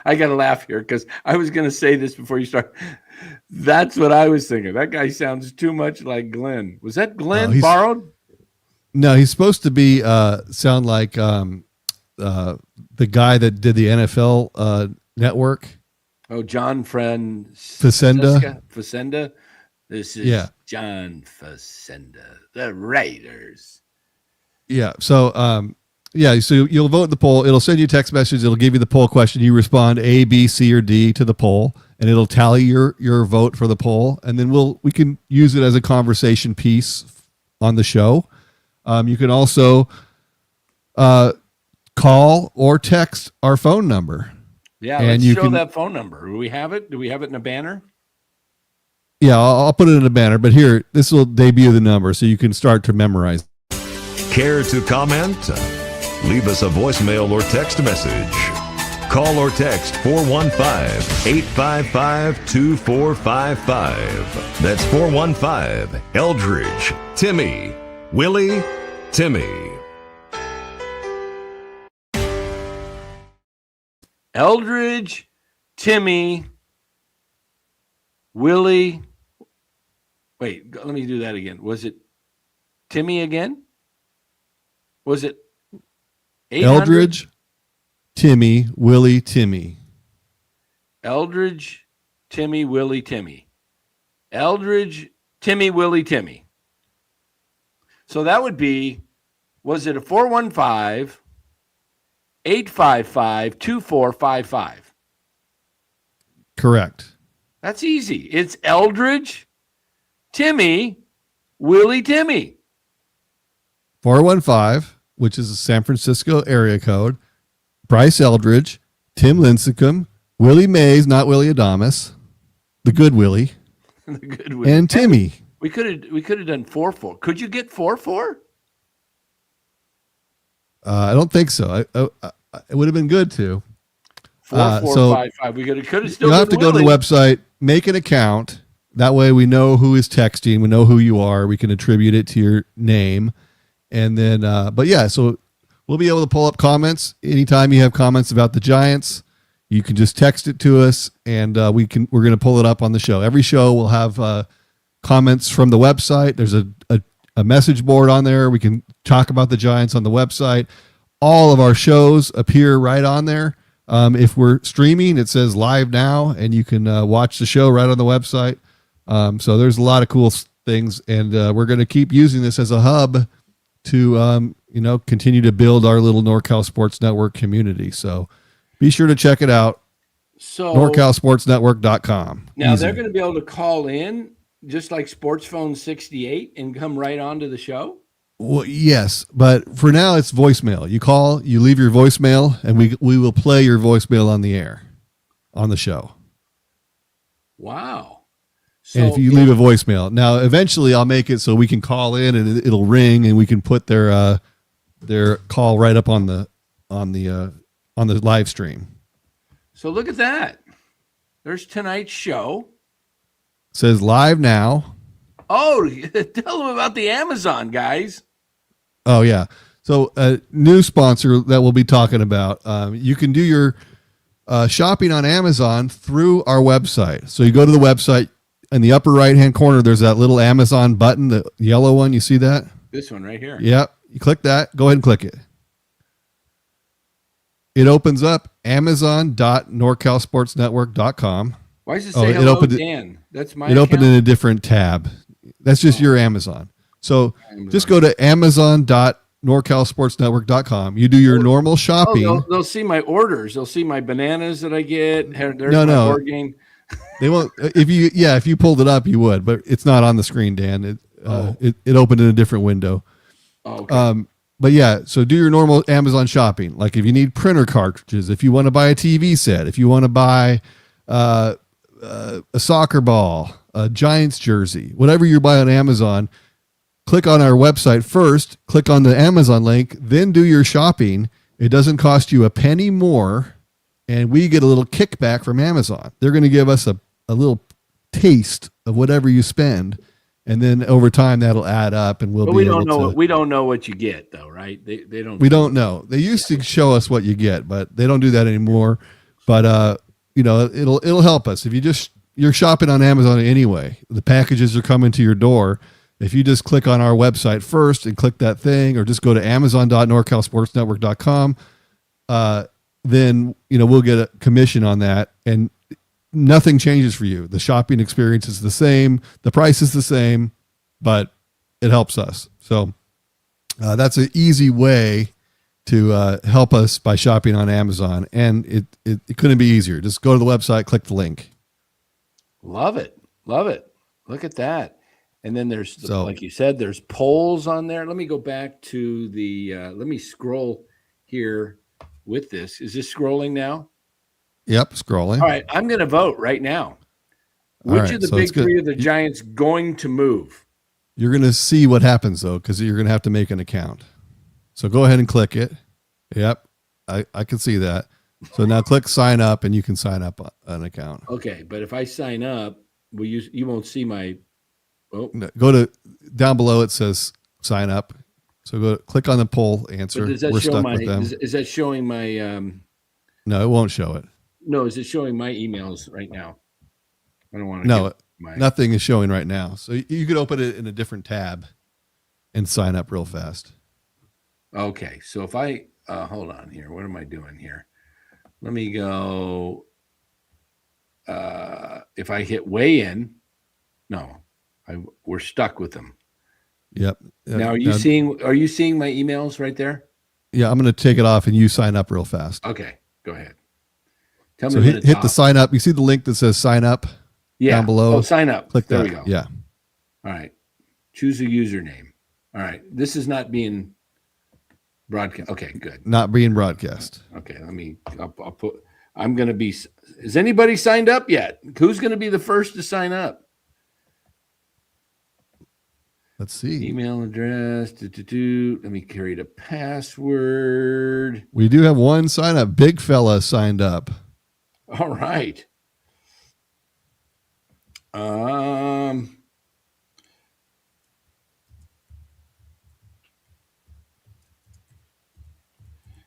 I got to laugh here because I was going to say this before you start. That's what I was thinking. That guy sounds too much like Glenn. Was that Glenn borrowed? No, he's supposed to be sound like the guy that did the NFL network. Oh, John Facenda. Facenda. This is John Facenda, the Raiders. Yeah. So, so you'll vote in the poll. It'll send you a text message. It'll give you the poll question. You respond A, B, C, or D to the poll, and it'll tally your vote for the poll. And then we can use it as a conversation piece on the show. You can also call or text our phone number. Yeah, and let's show that phone number. Do we have it? Do we have it in a banner? Yeah, I'll put it in a banner, but here, this will debut the number so you can start to memorize. Care to comment? Leave us a voicemail or text message. Call or text 415-855-2455. That's 415 Eldridge, Timmy, Willie, Timmy. Eldridge, Timmy, Willie. Wait, let me do that again. Was it Timmy again? Was it 800? Eldridge, Timmy, Willie, Timmy. Eldridge, Timmy, Willie, Timmy. Eldridge, Timmy, Willie, Timmy. So that would be, was it a 415-855-2455? Correct. That's easy. It's Eldridge, Timmy, Willie, Timmy. 415, which is a San Francisco area code. Bryce Eldridge, Tim Lincecum, Willie Mays, not Willie Adamas, the good Willie, The good Willie. and Timmy. We could have done 4-4. Could you get 4-4? I don't think so. It would have been good to. 4-4-5-5. We could have still. You have to go to the website, make an account. That way we know who is texting. We know who you are. We can attribute it to your name. And then, so we'll be able to pull up comments anytime you have comments about the Giants. You can just text it to us, and we're going to pull it up on the show. Every show will have comments from the website. There's a message board on there. We can talk about the Giants on the website. All of our shows appear right on there. If we're streaming, it says live now, and you can watch the show right on the website. So there's a lot of cool things, and we're going to keep using this as a hub to continue to build our little NorCal Sports Network community. So be sure to check it out. So NorCalSportsNetwork.com. now Easy. they're going to be able to call in just like Sports Phone 68 and come right onto the show. Well, yes, but for now it's voicemail. You call, you leave your voicemail, and we will play your voicemail on the air, on the show. Wow. And if you leave a voicemail, now eventually I'll make it so we can call in and it'll ring, and we can put their call right up on the live stream. So look at that. There's tonight's show. It says live now. Oh, tell them about the Amazon, guys. Oh yeah. So a new sponsor that we'll be talking about. You can do your shopping on Amazon through our website. So you go to the website. In the upper right-hand corner, there's that little Amazon button, the yellow one. You see that? This one right here. Yep. You click that. Go ahead and click it. It opens up amazon.norcalsportsnetwork.com. Why does it say hello, Dan? That's my account? Opened in a different tab. That's just your Amazon. So just go to amazon.norcalsportsnetwork.com. You do your normal shopping. Oh, they'll see my orders. They'll see my bananas that I get. There's my board game. They won't. If you pulled it up, you would, but it's not on the screen, Dan. It opened in a different window. Oh, okay. But yeah, so do your normal Amazon shopping. Like if you need printer cartridges, if you want to buy a TV set, if you want to buy a soccer ball, a Giants jersey, whatever you buy on Amazon, click on our website first, click on the Amazon link, then do your shopping. It doesn't cost you a penny more, and we get a little kickback from Amazon. They're going to give us a little taste of whatever you spend, and then over time that'll add up, and we don't know what you get though, right? They don't. We don't know. They used to show us what you get, but they don't do that anymore. But it'll help us if you're shopping on Amazon anyway. The packages are coming to your door. If you just click on our website first and click that thing, or just go to amazon.norcalsportsnetwork.com, then we'll get a commission on that, and nothing changes for you. The shopping experience is the same, the price is the same, but it helps us. So that's an easy way to help us by shopping on Amazon, and it couldn't be easier. Just go to the website, click the link. Love it. Look at that. And then there's, like you said, there's polls on there. Let me go back to let me scroll here with this. Is this scrolling now? Yep, scrolling. All right, I'm going to vote right now. Which of the big three of the Giants going to move? You're going to see what happens, though, because you're going to have to make an account. So go ahead and click it. Yep, I can see that. So now click sign up, and you can sign up an account. Okay, but if I sign up, you won't see my... Oh. No, go to down below. It says sign up. So click on the poll answer. We're stuck with them. Is that showing my? No, it won't show it. No, is it showing my emails right now? I don't want to. No, nothing is showing right now. So you could open it in a different tab and sign up real fast. Okay, so if I hold on here, what am I doing here? Let me go. If I hit weigh in, no. We're stuck with them. Yep. Now, are you seeing my emails right there? Yeah, I'm going to take it off and you sign up real fast. Okay, go ahead. Tell me. So hit the sign up. You see the link that says sign up down below? Oh, sign up. Click there that. We go. Yeah. All right. Choose a username. All right. This is not being broadcast. Okay, good. Not being broadcast. Okay, I'll put, I'm going to be, is anybody signed up yet? Who's going to be the first to sign up? Let's see. Email address. Let me create a password. We do have one sign up. Big fella signed up. All right. And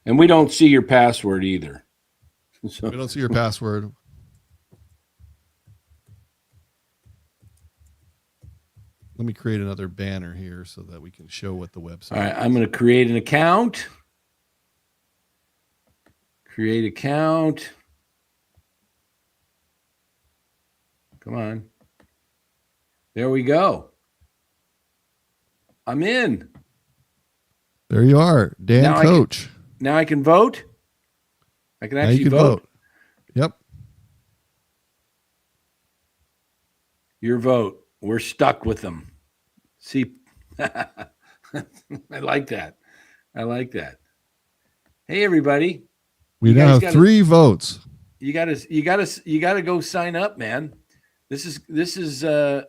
we don't see your password either. So, We don't see your password. Let me create another banner here so that we can show what the website all right, is. I'm going to create an account. Create account. Come on. There we go. I'm in. There you are, Dan Now Coach. Now I can vote. I can Now actually you can vote. Yep. Your vote. We're stuck with them. See, I like that. I like that. Hey, everybody. We You now guys have gotta- 3 votes. You gotta go sign up, man. This is a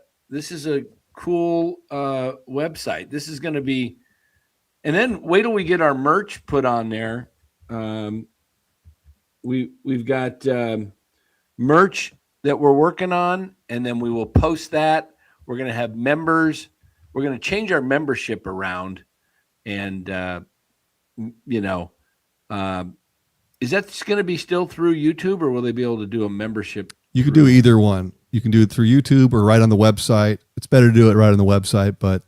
cool website. This is going to be, and then wait till we get our merch put on there. We've got merch that we're working on, and then we will post that. We're going to have members. We're going to change our membership around, and is that going to be still through YouTube, or will they be able to do a membership? You can do either one. You can do it through YouTube or right on the website. It's better to do it right on the website, but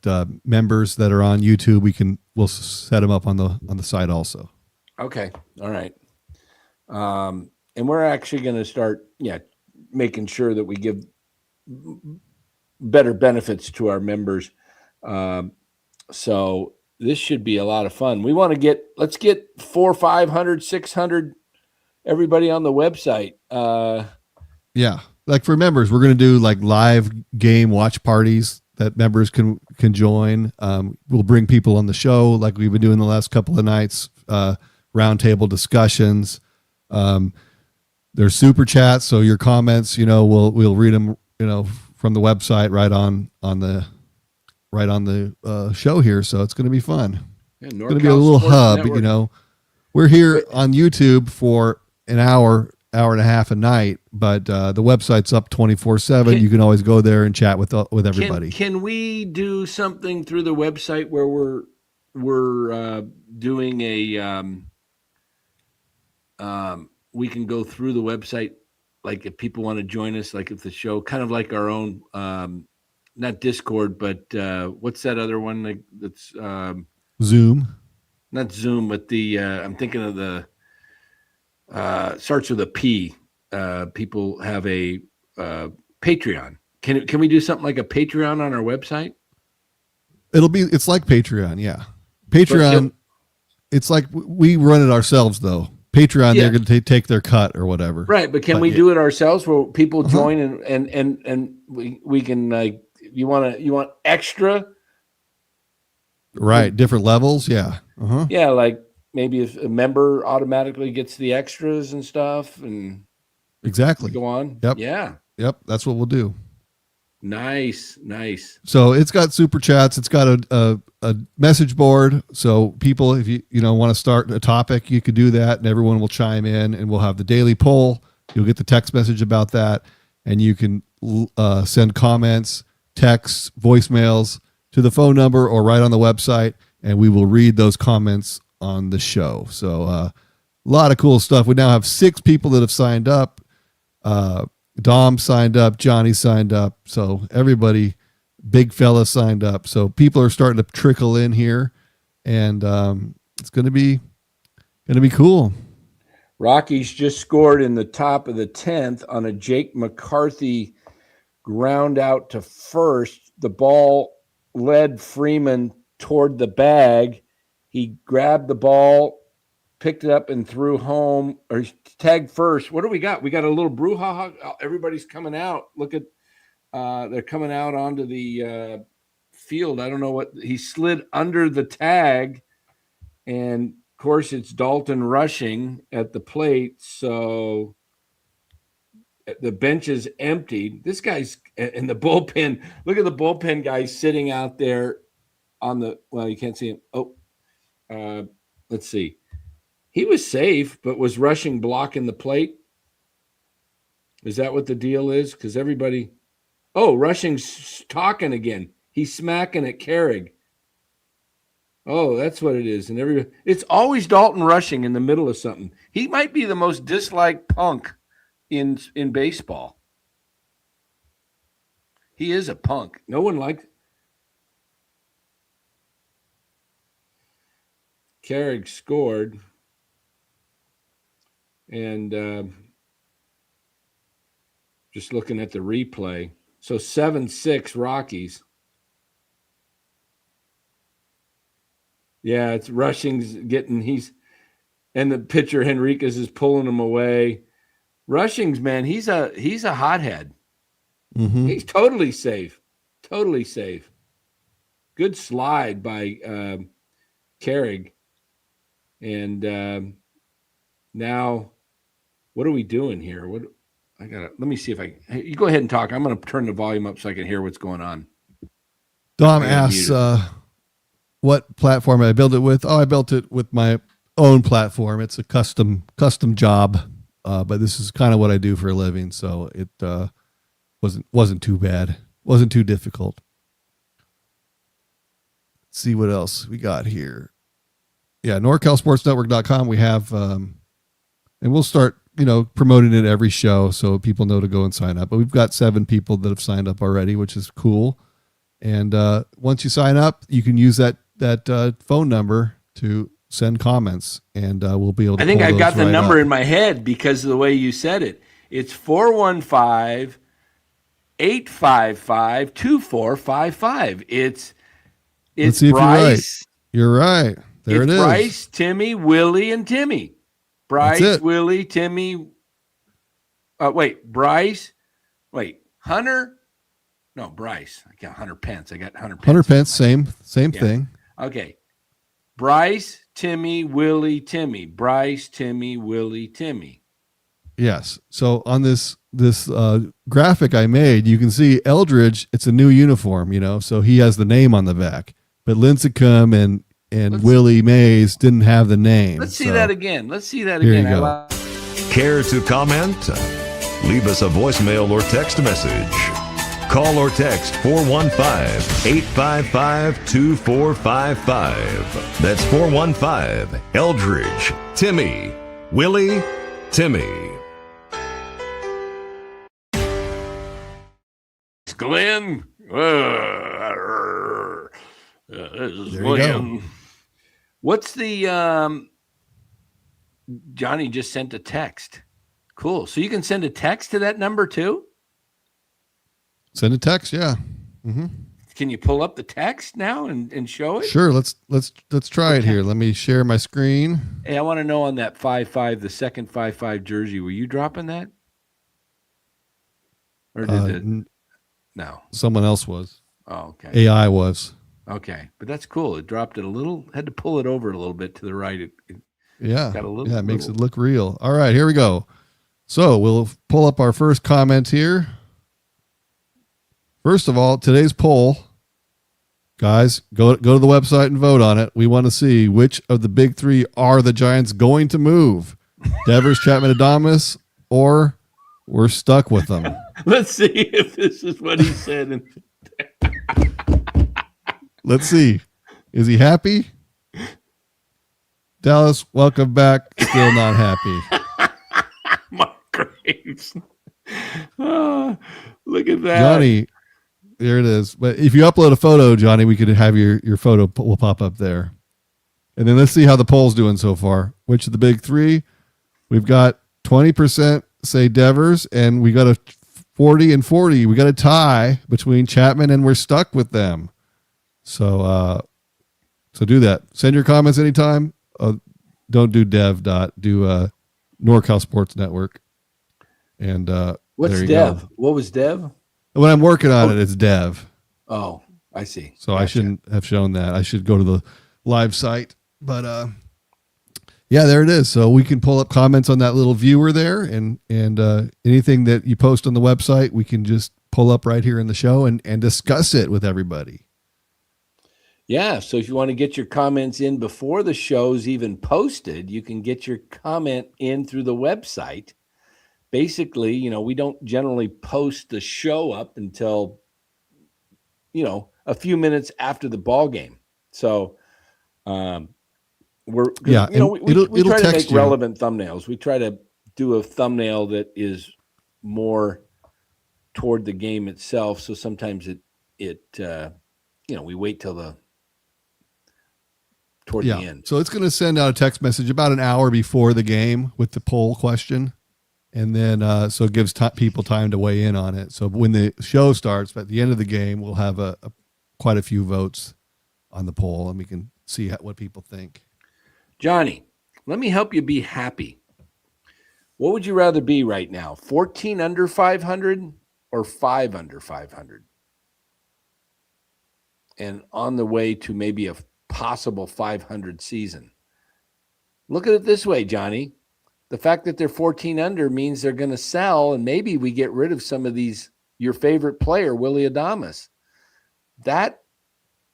members that are on YouTube, we'll set them up on the site also. Okay. All right. And we're actually going to start, making sure that we give better benefits to our members. So this should be a lot of fun. We want to let's get 400, 500, 600, everybody on the website. Yeah. Like for members, we're going to do like live game watch parties that members can join. We'll bring people on the show like we've been doing the last couple of nights, roundtable discussions. There's super chats, so your comments, we'll read them, from the website right on the show here. So it's going to be fun. Yeah, It's going to be a little Sports hub, Network. We're here on YouTube for an hour and a half a night, but the website's up 24/7. You can always go there and chat with everybody. Can we do something through the website where we're doing a we can go through the website, like if people want to join us, like if the show, kind of like our own, not Discord, but what's that other one that's Zoom. not Zoom, but the I'm thinking of the starts with a P. People have a Patreon. Can we do something like a Patreon on our website? It's like Patreon. Yeah. Patreon. It's like we run it ourselves though. Patreon, they're going to take their cut or whatever. Right. But can we do it ourselves where people join and we can, like, you want extra? Right. Different levels. Yeah. Yeah. Like maybe if a member automatically gets the extras and stuff and exactly go on. Yep. Yeah. Yep. That's what we'll do. Nice. So it's got super chats. It's got a message board. So people, if you want to start a topic, you could do that, and everyone will chime in, and we'll have the daily poll. You'll get the text message about that, and you can send comments, texts, voicemails to the phone number or right on the website, and we will read those comments on the show. So a lot of cool stuff. We now have 6 people that have signed up. Dom signed up, Johnny signed up, so everybody, big fella signed up. So people are starting to trickle in here, and it's going to be cool. Rockies just scored in the top of the 10th on a Jake McCarthy ground out to first. The ball led Freeman toward the bag. He grabbed the ball, picked it up, and threw home, or tagged first. What do we got? We got a little brouhaha. Everybody's coming out. Look at, they're coming out onto the field. I don't know what, he slid under the tag, and of course it's Dalton rushing at the plate. So the bench is emptied. This guy's in the bullpen. Look at the bullpen guy sitting out there on the, well, you can't see him. Oh, let's see. He was safe, but was rushing blocking the plate. Is that what the deal is? Because everybody, Rushing's talking again. He's smacking at Carrig. Oh, that's what it is. And it's always Dalton Rushing in the middle of something. He might be the most disliked punk in baseball. He is a punk. No one likes. Carrick scored, and just looking at the replay, so 7-6 Rockies. Yeah, it's Rushing's and the pitcher Henriquez is pulling him away. Rushing's, man, he's a hothead. Mm-hmm. He's totally safe. Totally safe. Good slide by Carrick. And now, what are we doing here? Let me see if you go ahead and talk. I'm going to turn the volume up so I can hear what's going on. Dom asks, what platform I built it with? Oh, I built it with my own platform. It's a custom job. But this is kind of what I do for a living. So it, wasn't too bad. Wasn't too difficult. Let's see what else we got here. Yeah. NorCalSportsNetwork.com. We have, and we'll start, promoting it every show so people know to go and sign up. But we've got 7 people that have signed up already, which is cool. And once you sign up, you can use that phone number to send comments, and we'll be able to. I think I've got the number up. in my head because of the way you said it. It's 415-855-2455. It's Let's see Bryce. If you're right. There it is. Bryce, Timmy, Willie, and Timmy. Bryce, Willie, Timmy. Bryce. Wait, Hunter. No, Bryce. I got Hunter Pence. I got Hunter Pence. Hunter Pence, same thing. Okay. Bryce, Timmy, Willie, Timmy. Bryce, Timmy, Willie, Timmy. Yes. So on this graphic I made, you can see Eldridge. It's a new uniform, so he has the name on the back. But Lincecum and Willie Mays didn't have the name. Let's see that again. Let's see that Here again. you go. Care to comment? Leave us a voicemail or text message. Call or text 415-855-2455. That's 415 Eldridge, Timmy, Willie, Timmy. Glenn. This is There William. you go. What's the Johnny just sent a text. Cool. So you can send a text to that number too? Send a text, yeah. Mm-hmm. Can you pull up the text now and show it? Sure. Let's try it here. Let me share my screen. Hey, I want to know on that 5-5, the second 5-5 jersey, were you dropping that? Or did it? No. Someone else was. Oh, okay. AI was. Okay. But that's cool. It dropped it a little, had to pull it over a little bit to the right. It got a little. Yeah, it makes it look real. All right, here we go. So we'll pull up our first comment here. First of all, today's poll, guys, go to the website and vote on it. We want to see which of the big 3 are the Giants going to move. Devers, Chapman, Adames, or we're stuck with them. Let's see if this is what he said. Let's see. Is he happy? Dallas, welcome back. Still not happy. Mark Graves. Oh, look at that. Johnny, there it is. But if you upload a photo, Johnny, we could have your photo will pop up there. And then let's see how the poll's doing so far. Which of the big 3? We've got 20% say Devers, and we got a 40 and 40. We got a tie between Chapman and we're stuck with them. So do that. Send your comments anytime. Don't do Dev. Do NorCal Sports Network. And what's there you Dev? go. What was Dev? When I'm working on it, it's Dev. Oh, I see. So Gotcha. I shouldn't have shown that. I should go to the live site. But yeah, there it is. So we can pull up comments on that little viewer there, and anything that you post on the website, we can just pull up right here in the show and discuss it with everybody. Yeah, so if you want to get your comments in before the show's even posted, you can get your comment in through the website. Basically, we don't generally post the show up until, a few minutes after the ball game. So We're Yeah, you know, we it'll try to text make you. relevant thumbnails. We try to do a thumbnail that is more toward the game itself. So sometimes we wait till toward the end. So it's going to send out a text message about an hour before the game with the poll question. And then, so it gives people time to weigh in on it. So when the show starts, at the end of the game, we'll have quite a few votes on the poll, and we can see what people think. Johnny, let me help you be happy. What would you rather be right now? 14 under 500 or 5 under 500? And on the way to maybe a possible 500 season. Look at it this way, Johnny. The fact that they're 14 under means they're going to sell, and maybe we get rid of some of these, your favorite player, Willie Adames. That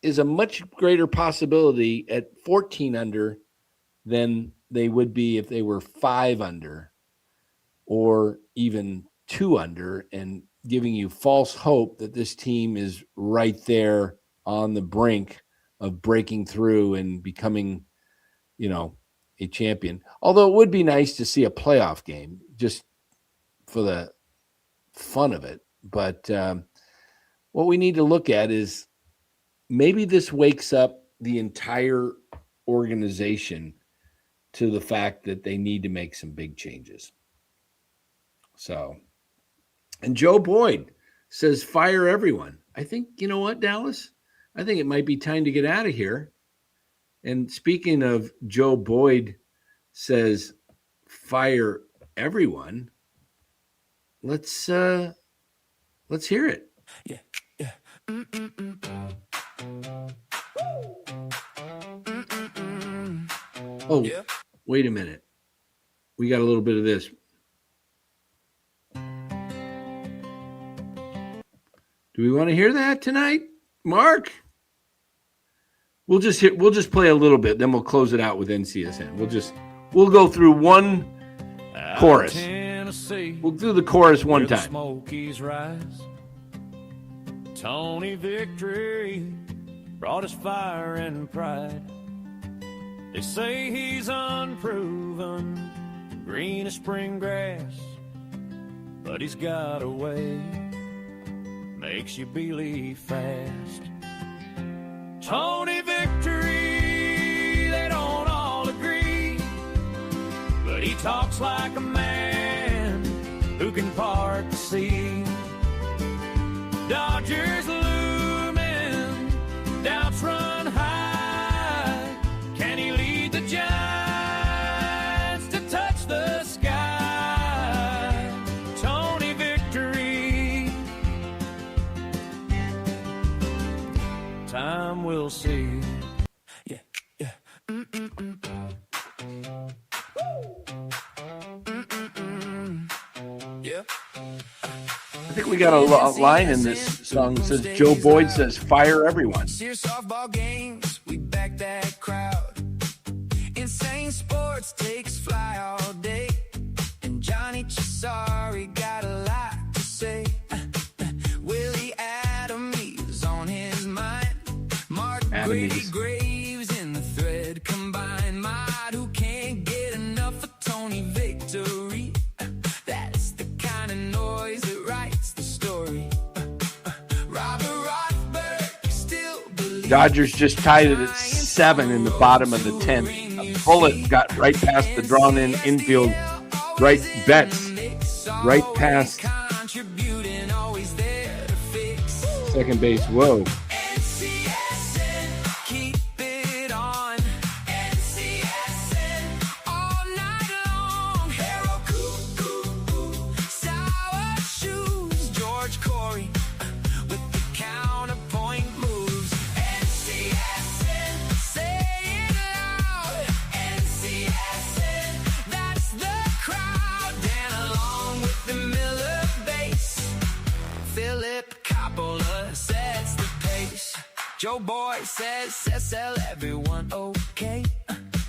is a much greater possibility at 14 under than they would be if they were 5 under or even 2 under, and giving you false hope that this team is right there on the brink of breaking through and becoming, a champion. Although it would be nice to see a playoff game just for the fun of it. But what we need to look at is maybe this wakes up the entire organization to the fact that they need to make some big changes. So, and Joe Boyd says, fire everyone. I think, you know what, Dallas? I think it might be time to get out of here. And speaking of Joe Boyd says, fire everyone, let's hear it. Yeah. Oh, wait a minute. We got a little bit of this. Do we want to hear that tonight, Mark? We'll just play a little bit, then we'll close it out with NCSN. We'll go through one chorus. We'll do the chorus one time. Smokies rise. Tony Victory brought us fire and pride. They say he's unproven, green as spring grass, but he's got a way, makes you believe fast. Tony Victory, they don't all agree, but he talks like a man who can part the sea. Dodgers looming, doubts run high. Can he lead the Giants to touch the sky? Tony Victory, time will see. Yeah, yeah. Yeah. I think we got a line in this song that says, Joe Boyd says, fire everyone. Serious softball games, we back that crowd. Insane sports takes fly all day. And Johnny Chisari got a lot to say. Willie Adams is on his mind. Mark Grady Graves in the thread combined. Mod who can't get enough of Tony Victory. That's the kind of noise that writes the story. Robert Rothberg still believes. Dodgers just tied it at 7 in the bottom of the 10th. A bullet got right past the drawn-in infield. Right Betts, right past second base. Whoa. Keep it on. NCSN all night long. Harold Cuckoo, sour shoes. George Corey with the counterpoint moves. NCSN, say it loud. NCSN, that's the crowd. Dan along with the Miller bass. Philip Coppola sets the pace. Joe Boyd says, sell everyone okay.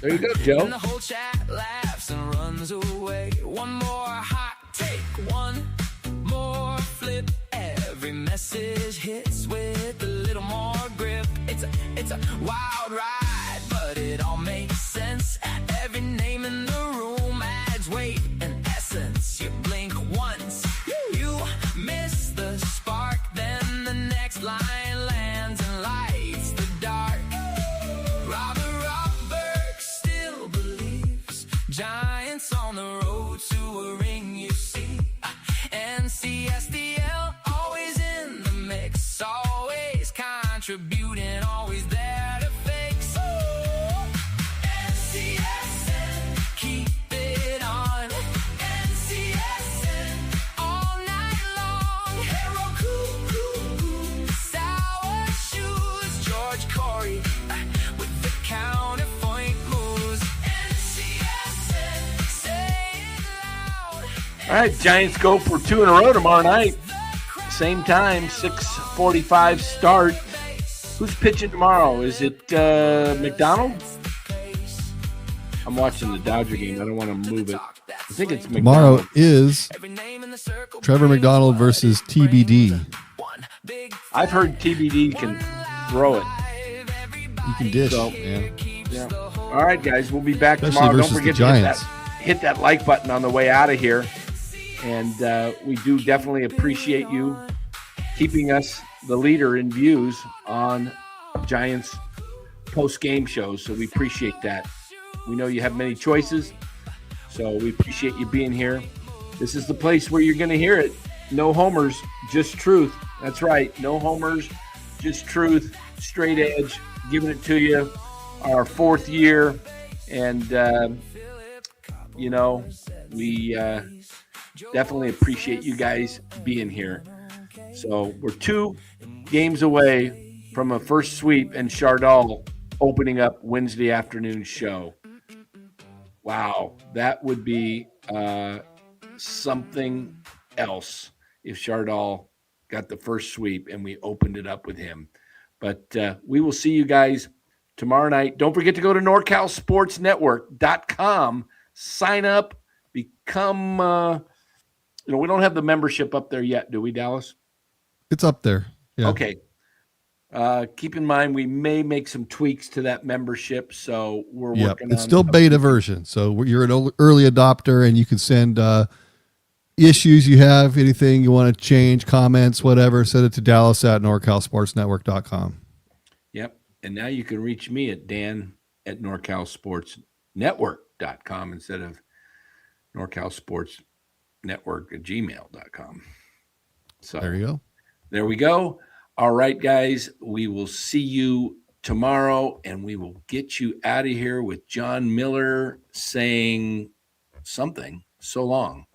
There you go, Joe. And the whole chat laughs and runs away. One more hot take, one more flip. Every message hits with a little more grip. It's a wild ride, but but it all makes sense. Every name in the room adds weight and essence. You blink once, you miss the spark, then the next line lands and lights the dark. Robert still believes giants on the road to a ring, you see. NCSDL always in the mix, always contributing, always there to fix. NCSN, keep it on. NCSN, all night long. Hero sour shoes. George Corey with the counterpoint moves. NCSN, say it loud. All right, Giants go for 2 in a row tomorrow night. Same time, 6:45 start. Who's pitching tomorrow? Is it McDonald? I'm watching the Dodger game. I don't want to move it. I think it's Tomorrow McDonald. is Trevor McDonald versus TBD. I've heard TBD can throw it. You can dish, So- man. Yeah. All right, guys, we'll be back Especially tomorrow. Don't versus forget the to Giants. hit that like button on the way out of here. And we do definitely appreciate you keeping us the leader in views on Giants post-game shows. So we appreciate that. We know you have many choices, so we appreciate you being here. This is the place where you're going to hear it. No homers, just truth. That's right. No homers, just truth. Straight edge, giving it to you. Our 4th year. And, we definitely appreciate you guys being here. So we're 2 games away from a first sweep and Chardal opening up Wednesday afternoon show. Wow, that would be something else if Chardal got the first sweep and we opened it up with him. But we will see you guys tomorrow night. Don't forget to go to NorCalSportsNetwork.com. Sign up, become we don't have the membership up there yet, do we, Dallas? It's up there. Yeah. Okay. Keep in mind we may make some tweaks to that membership, so we're Yep. working on It's still beta version. So you're an early adopter and you can send issues you have, anything you want to change, comments, whatever, send it to Dallas at NorCalSportsNetwork.com. Yep. And now you can reach me at Dan@NorCalSportsNetwork.com instead of NorCalSportsNetwork@gmail.com. So There you go. there we go. All right, guys, we will see you tomorrow, and we will get you out of here with John Miller saying something. So long.